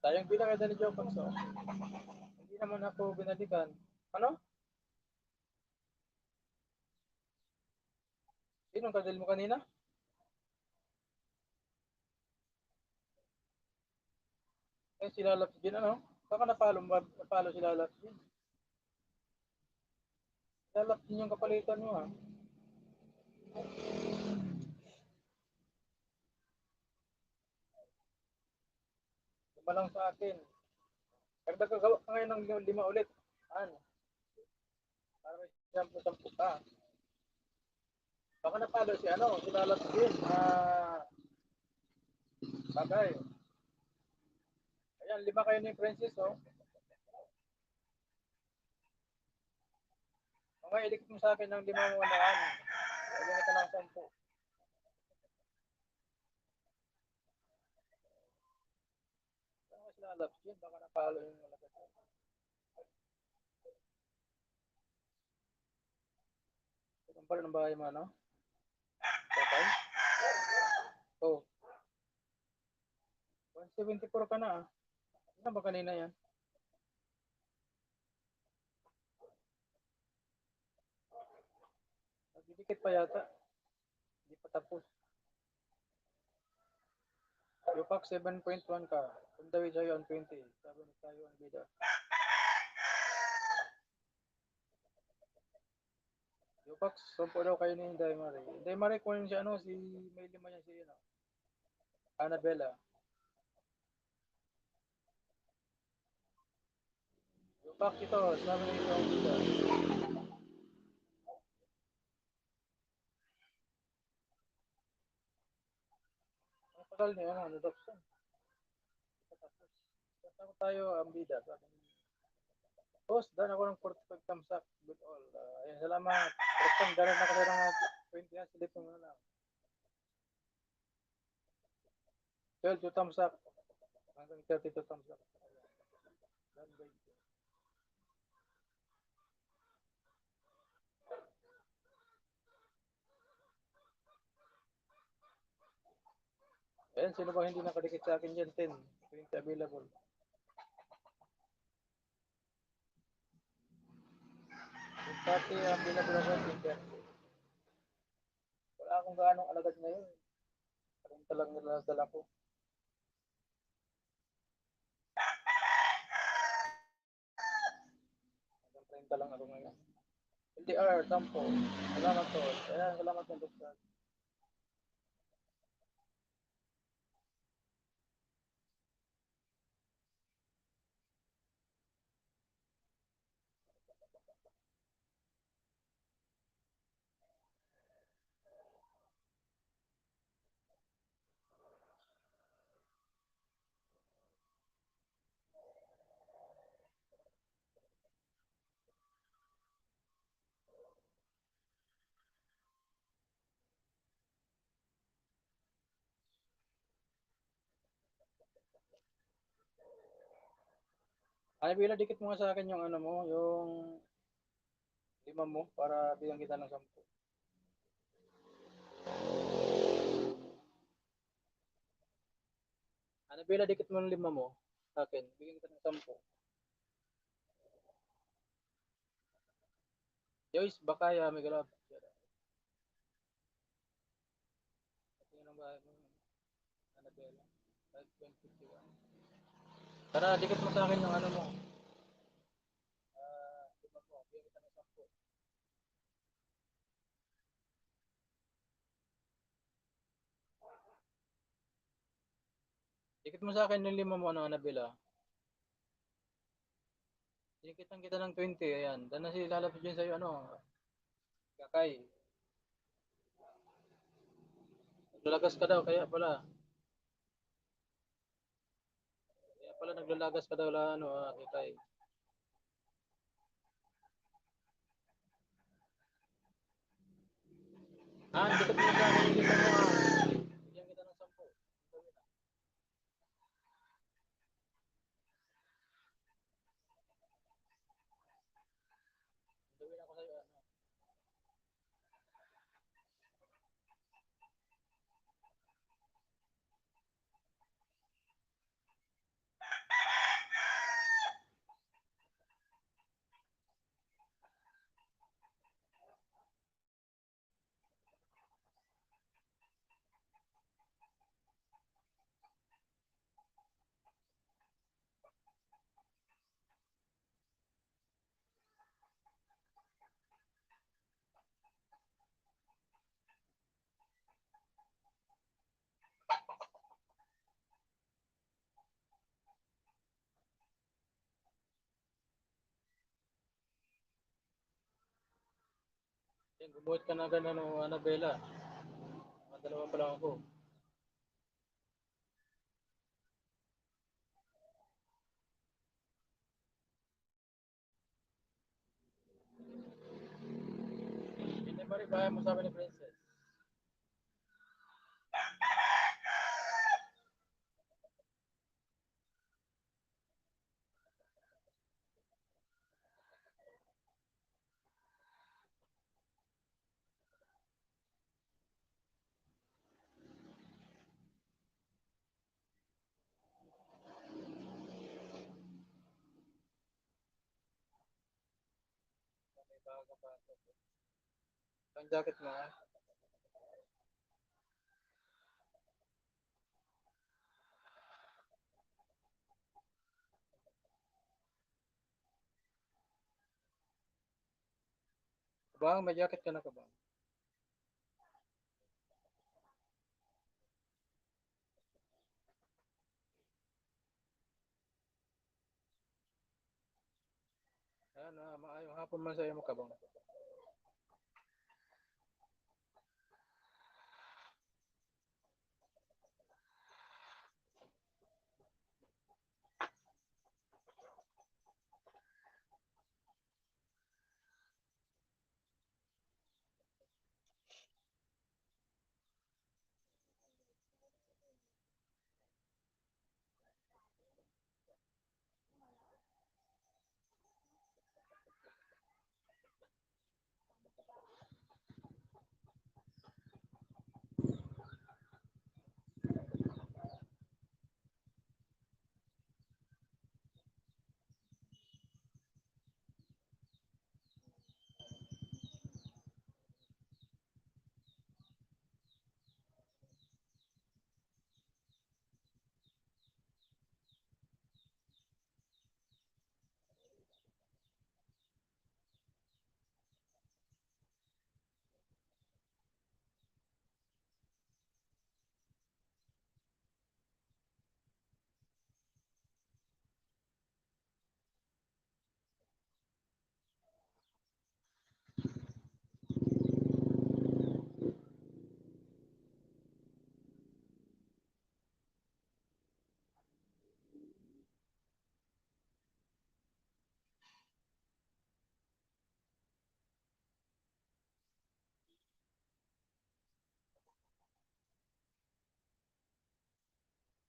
A: Tayong bida kaya ni Jopax. Oh. Hindi naman ako binalikan. Ano? Sinong kadil mo kanina? Eh, si Lalap din, ano? Baka napalo si Lalap din. Lalap din yung kapalitan mo, ha? Lima lang sa akin. Dagdag ka gawa ka ngayon ng lima ulit. Ano? Para may sampu-sampu ka. Baka napalo si ano, si Lalat din. Bagay. Ayan, lima kayo ni Princess, oh. Mamaya, idikit mo sa akin ng lima mo naan. Lagyan ka ng sampu. Baka si Lalat din, baka napalo yung malakas. Ang pala ng bahay mo, ano? Tatay? Oh, 174 ka na, ah. Ano ba kanina yan? Nagdidikit pa yata. Hindi pa tapos. Yupak 7.1 ka. Kundawin sa'yo ang 20. Sabi mo tayo ang bida. Yupak, sumpo daw kayo ni Inday Marie. Inday Marie, kung si ano, si may lima yan si ano. Annabella. Yupak ito, sabi na ito ang bida. Ang tagal niya, ano, adoption. Tapos tayo ang bida. Sabi niya. Boss, daan ako ng 45 thumbs up. Good all. Ayun, salamat. Correction, daan na kasi ng 20 na. Silip mo na lang. 12 thumbs up. Hanggang 32 thumbs up. Done by. Ayan, sino ba hindi nakadikit sa akin dyan? 10. 20 available. Yung pati available ako. 20. Wala akong gaanong alagad ngayon. Parang talang niladala ko. Hanggang 30 lang ako ngayon. LDR, tampo. Salamat to. Ayan, salamat ng doktor. Ay, Bila, dikit mo nga sa akin yung ano mo, yung lima mo para bigyan kita ng 10. Ano, Bila, dikit mo ng lima mo sa akin. Bigyan kita ng 10. Joyce, Bakaya, Migalab. Tingnan ang bahay mo. Annabella. 5.51. Tara, dikit mo sa akin yung ano mo. Lima mo. Bigyan kita ng 10. Dikit mo sa akin yung lima mo, ano, Annabella. Dikitan kita ng 20. Ayan. Dan na si lalapit dyan sa'yo, ano. Kakay. Naglalagas ka daw, kaya pala. Kaya pala naglalagas ka daw, ano, Kakay. Dikit mo sa akin yung lima mo, bigyan kita ng 10. Gawin ako sa'yo, ano. Gumuhit ka na gano'n ng Annabella. Mga dalawa pa lang ako. Hindi ba rin kaya mo sabi ni Princess? May bago pa. Ang jacket mo ha? Bang, may jacket ka na ka bang? Ayan na, maayong hapon man sa iyo mo ka bang?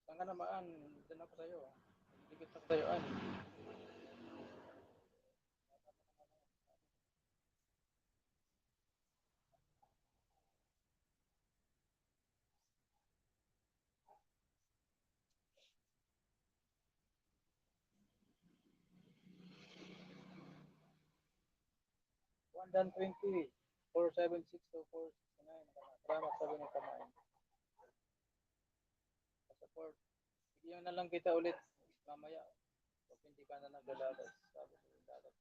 A: Saan ka naman? Diyan ako sa'yo. Dikit ako sa'yo. 120, 476 to 469. Salamat sa mga kamay. Support. Bigyan na lang kita ulit mamaya. Kung hindi ka na naglalagas. Sabi ko, lagas.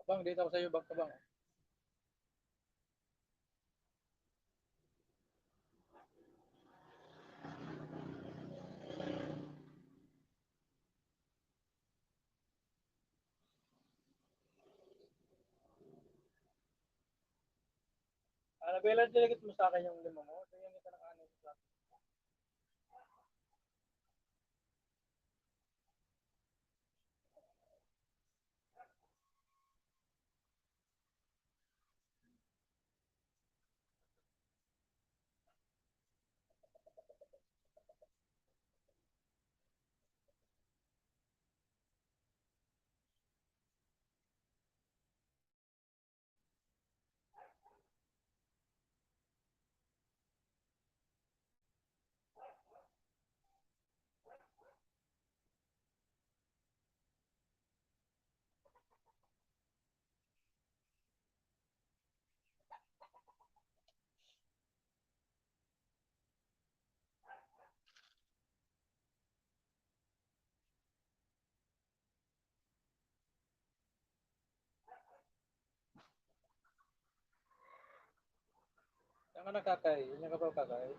A: Abang, dito ako sa'yo. Bang kabang. Nabela direct mo sa akin yung lima mo. Ito yung ito nakaano sa akin. Saan ka nakakay? Yun yung kapal kakay.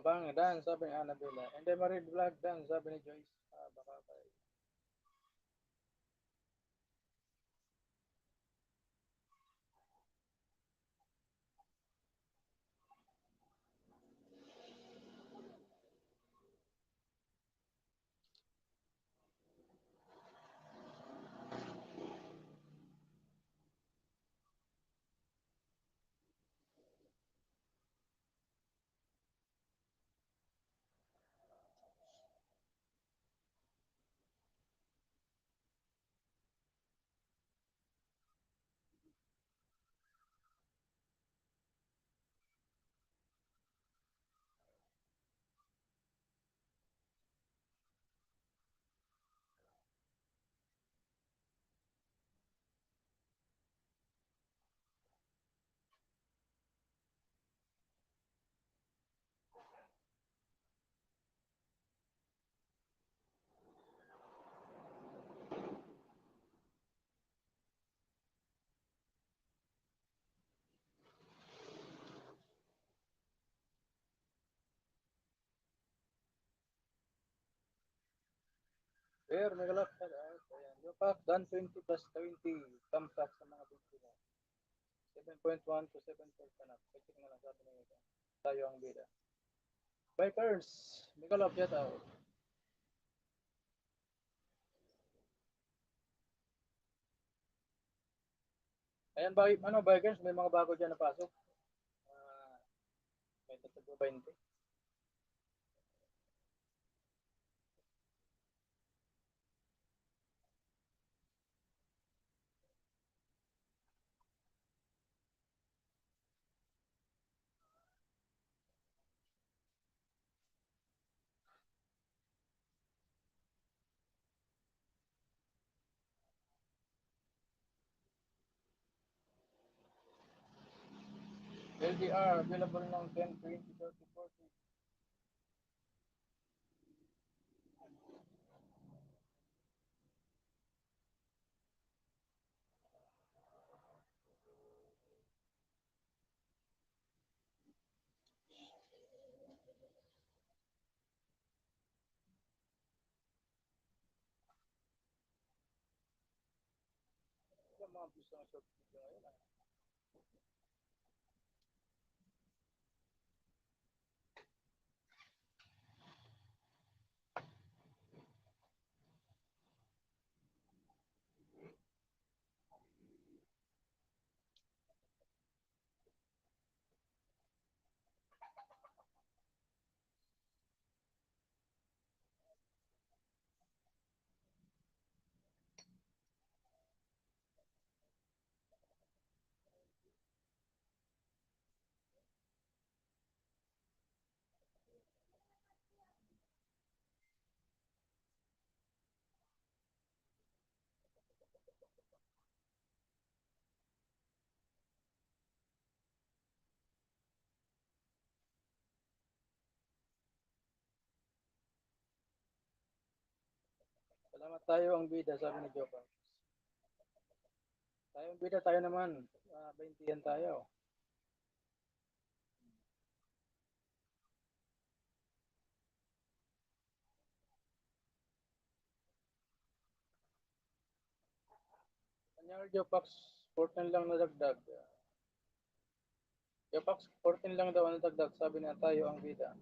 A: Abang, dan, sabi ni Annabella. Hindi ma-read vlog, dan, sabi ni Joyce. Baka kay. Fair, megalok. Ayan. Yopak, dan 20 plus 20. Thumbs up sa mga video mo. 7.1 to 7.5 na. Check na lang sabi ng ito. Tayo ang bida. Bikers, megalok yata. Ayan, ano, bikers, may mga bago dyan na pasok. May tatlo 20. LDR, available ng 10, 20, 30, 40. Yung mga gusto ng short video ngayon. Salamat tayo ang bida, sabi ni Joker. Tayo ang bida, tayo naman. 20 yan tayo. Kanyang Jopax, 14 lang nadagdag. Jopax, 14 lang daw ang nadagdag, sabi na tayo ang bida.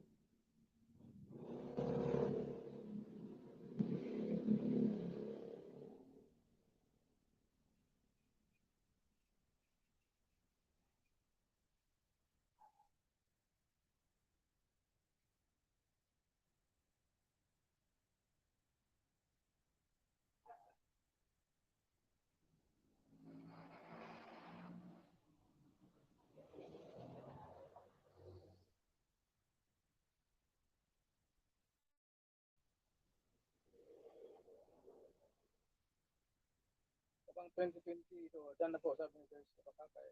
A: Kapang 2020, so dyan na po, sabi ni Joyce, kapakakay.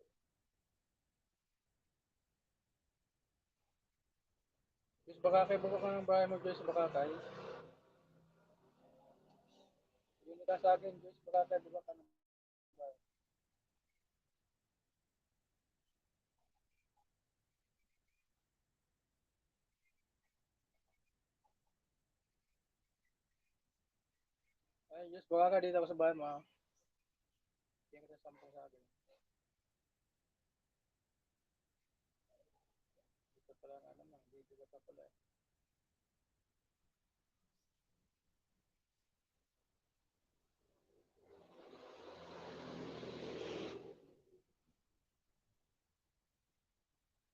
A: Joyce, bakakay, buka ka ng bahay mo, Joyce, bakakay. Yun ka sa akin, Joyce, bakakay, buka ka ng bahay. Ay, Diyos, baka ka dito ako sa bahay mo, ha? Hindi ka sampung sa akin. Dito pala nga naman, dito ka pa pala.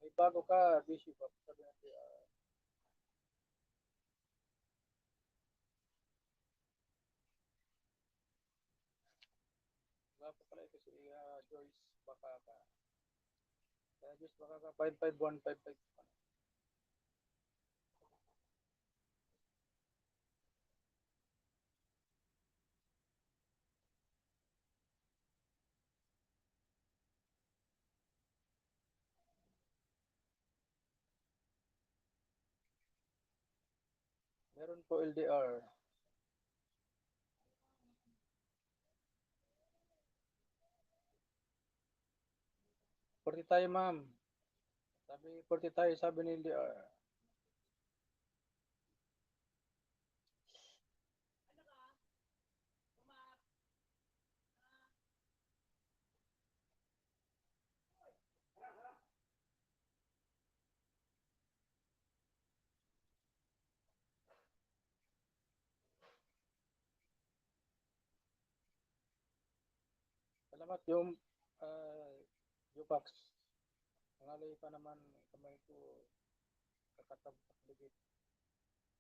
A: May bago ka, busy pa. Sabi natin, wala pa pala ito si Joyce, baka ka. Kaya Joyce, baka ka 55155 pa. Meron po LDR. 40 tayo, ma'am. Sabi, 40 tayo, sabi ni LDR. Salamat yung Jupax. Nangalay pa naman kamay ko kakatabligit.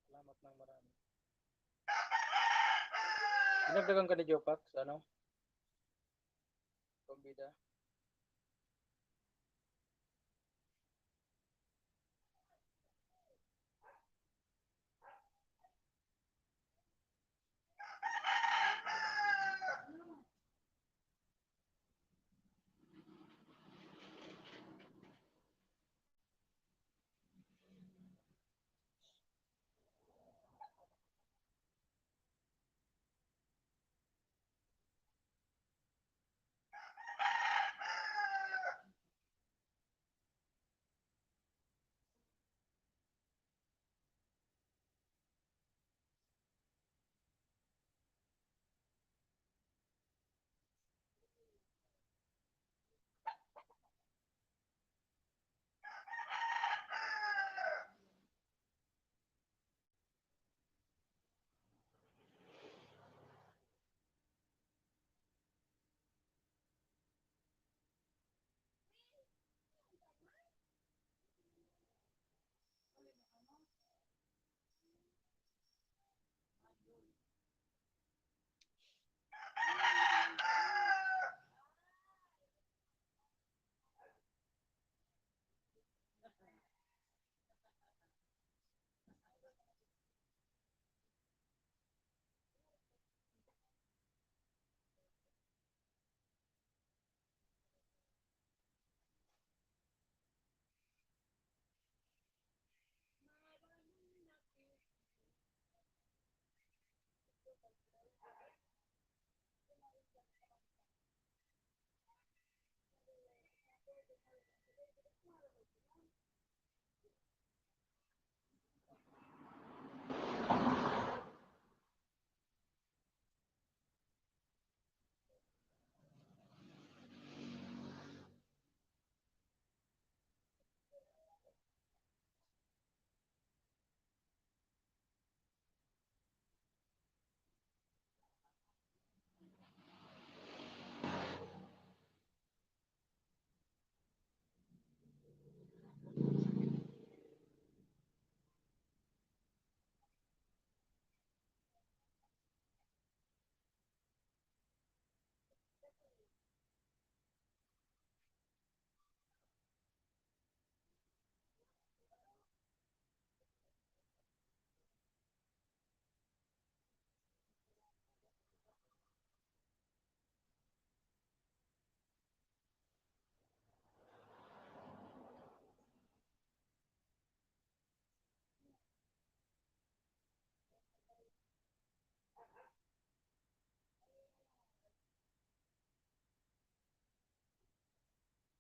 A: Salamat ng marami. Dinagdagan ka ni Jupax, ano? Kumbida.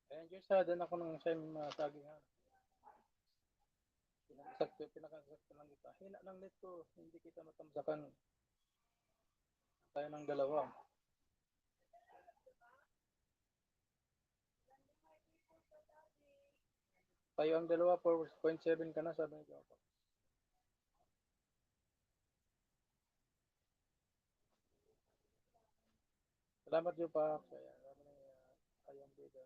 A: Ayan, Diyos, doon ako ng same saging, ha. Pinakasakto lang kita. Hina ng net ko, hindi kita matamsakan. Tayo ng dalawa. Tayo ang dalawa, 4.7 ka na, sabi ni Jopak. Salamat Jopak. Kaya, sabi ni tayo ang bida.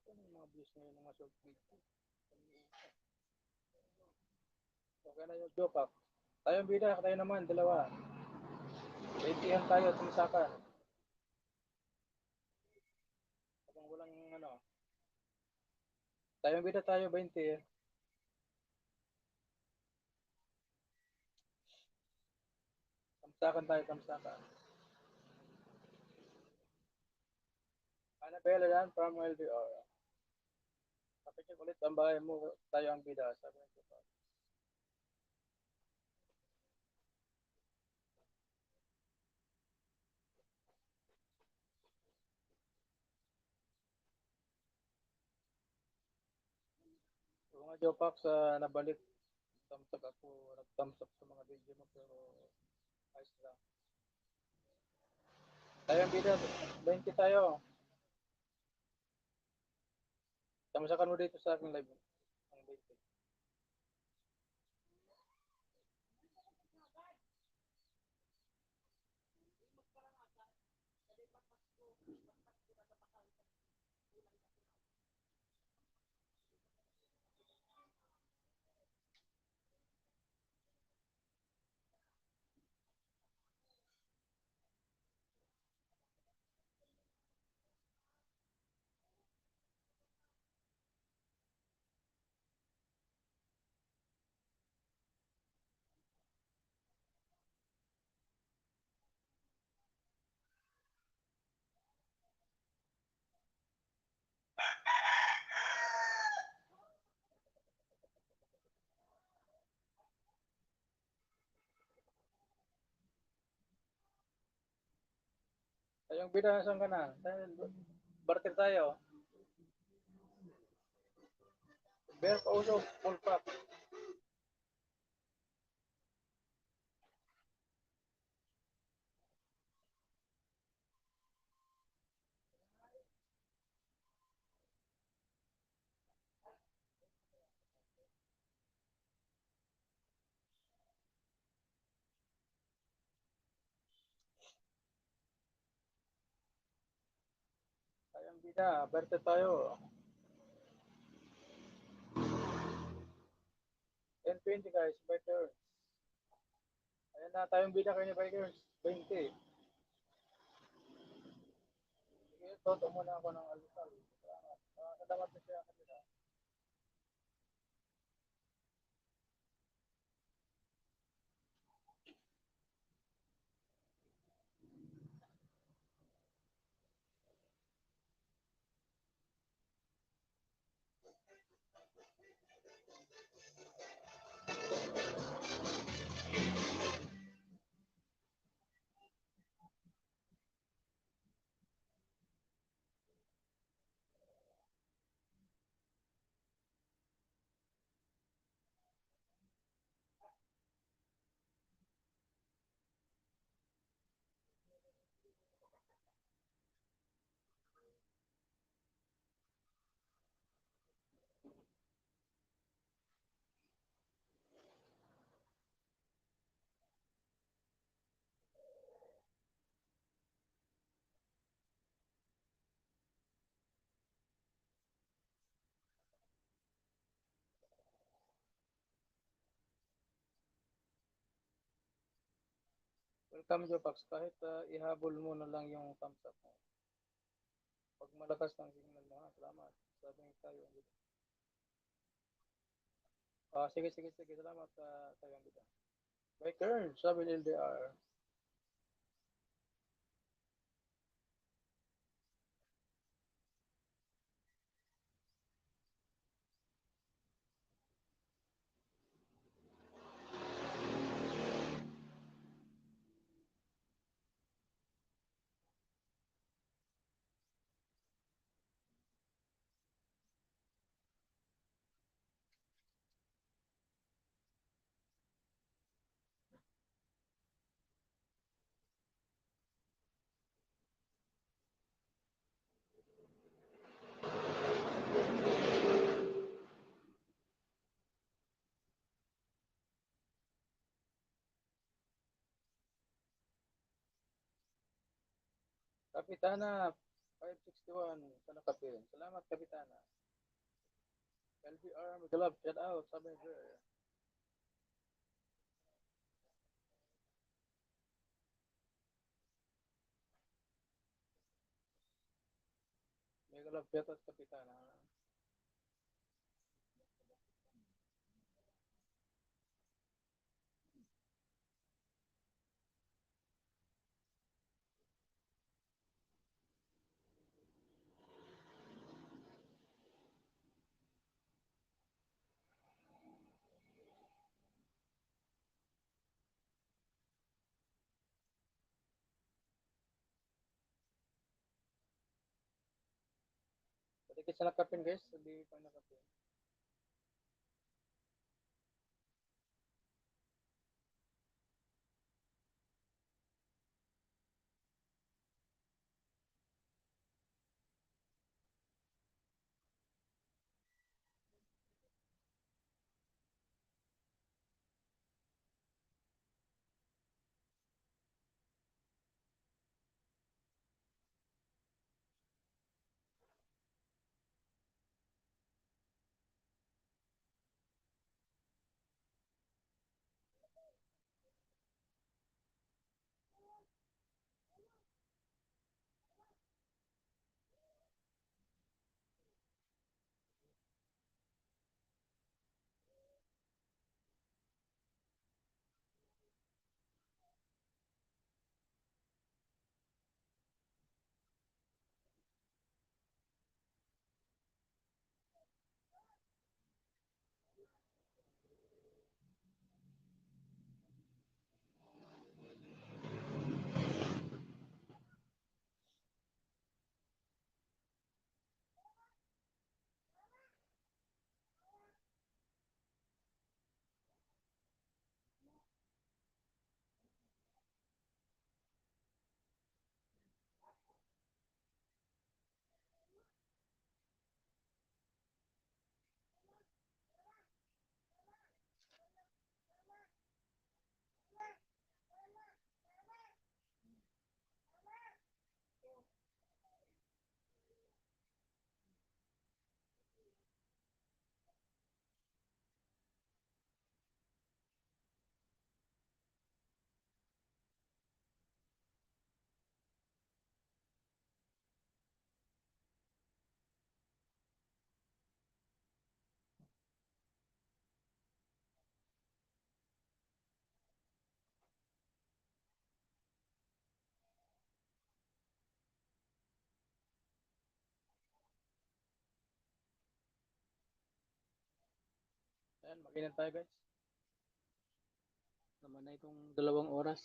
A: Ano yung mga views ngayon ng mga short video? Okay na yung Jopak. Tayo ang bida, tayo naman, dalawa. 20 tayo, tumisakan. Kung walang ano. Tayo ang bida tayo, 20. Tamsakan tayo, tamsakan. Annabelle yan, from LDR. Pakicheck ulit ang bahay mo, tayo ang bida. Sabi ni Jopak. So mga Jopak sa nabalik, tamsak ako, nagtamsak sa mga video mo, pero ayos lang. Tayo ang bida, 20 tayo. Tamsakan mo dito sa aking live. Ang 20. Tayo ang bida, saan ka na? Barter tayo. Bear pa usok, full pack. Tayo ang bida, barter tayo. 10-20 guys, barter. Ayan na, tayong bida kayo ni Bikers. 20. Sige, toto muna ako ng almusal. Salamat na siya kanila. Welcome Jopax, kahit ihabol mo na lang yung thumbs up mo. Pag malakas ng signal mo, ha? Salamat. Sabi ng tayo ang bida. Sige, sige, sige. Salamat tayo ang bida. Bikers, sabi ni LDR. Kapitana, 561, sa nakapin. Salamat, Kapitana. LBR, Magalab, shout out, sabi girl. Magalab, shout out, Kapitana. Pati sa nakapin, guys, sabi pa nakapin. Ayan, mag-ingat tayo, guys. Naman na itong 2 oras.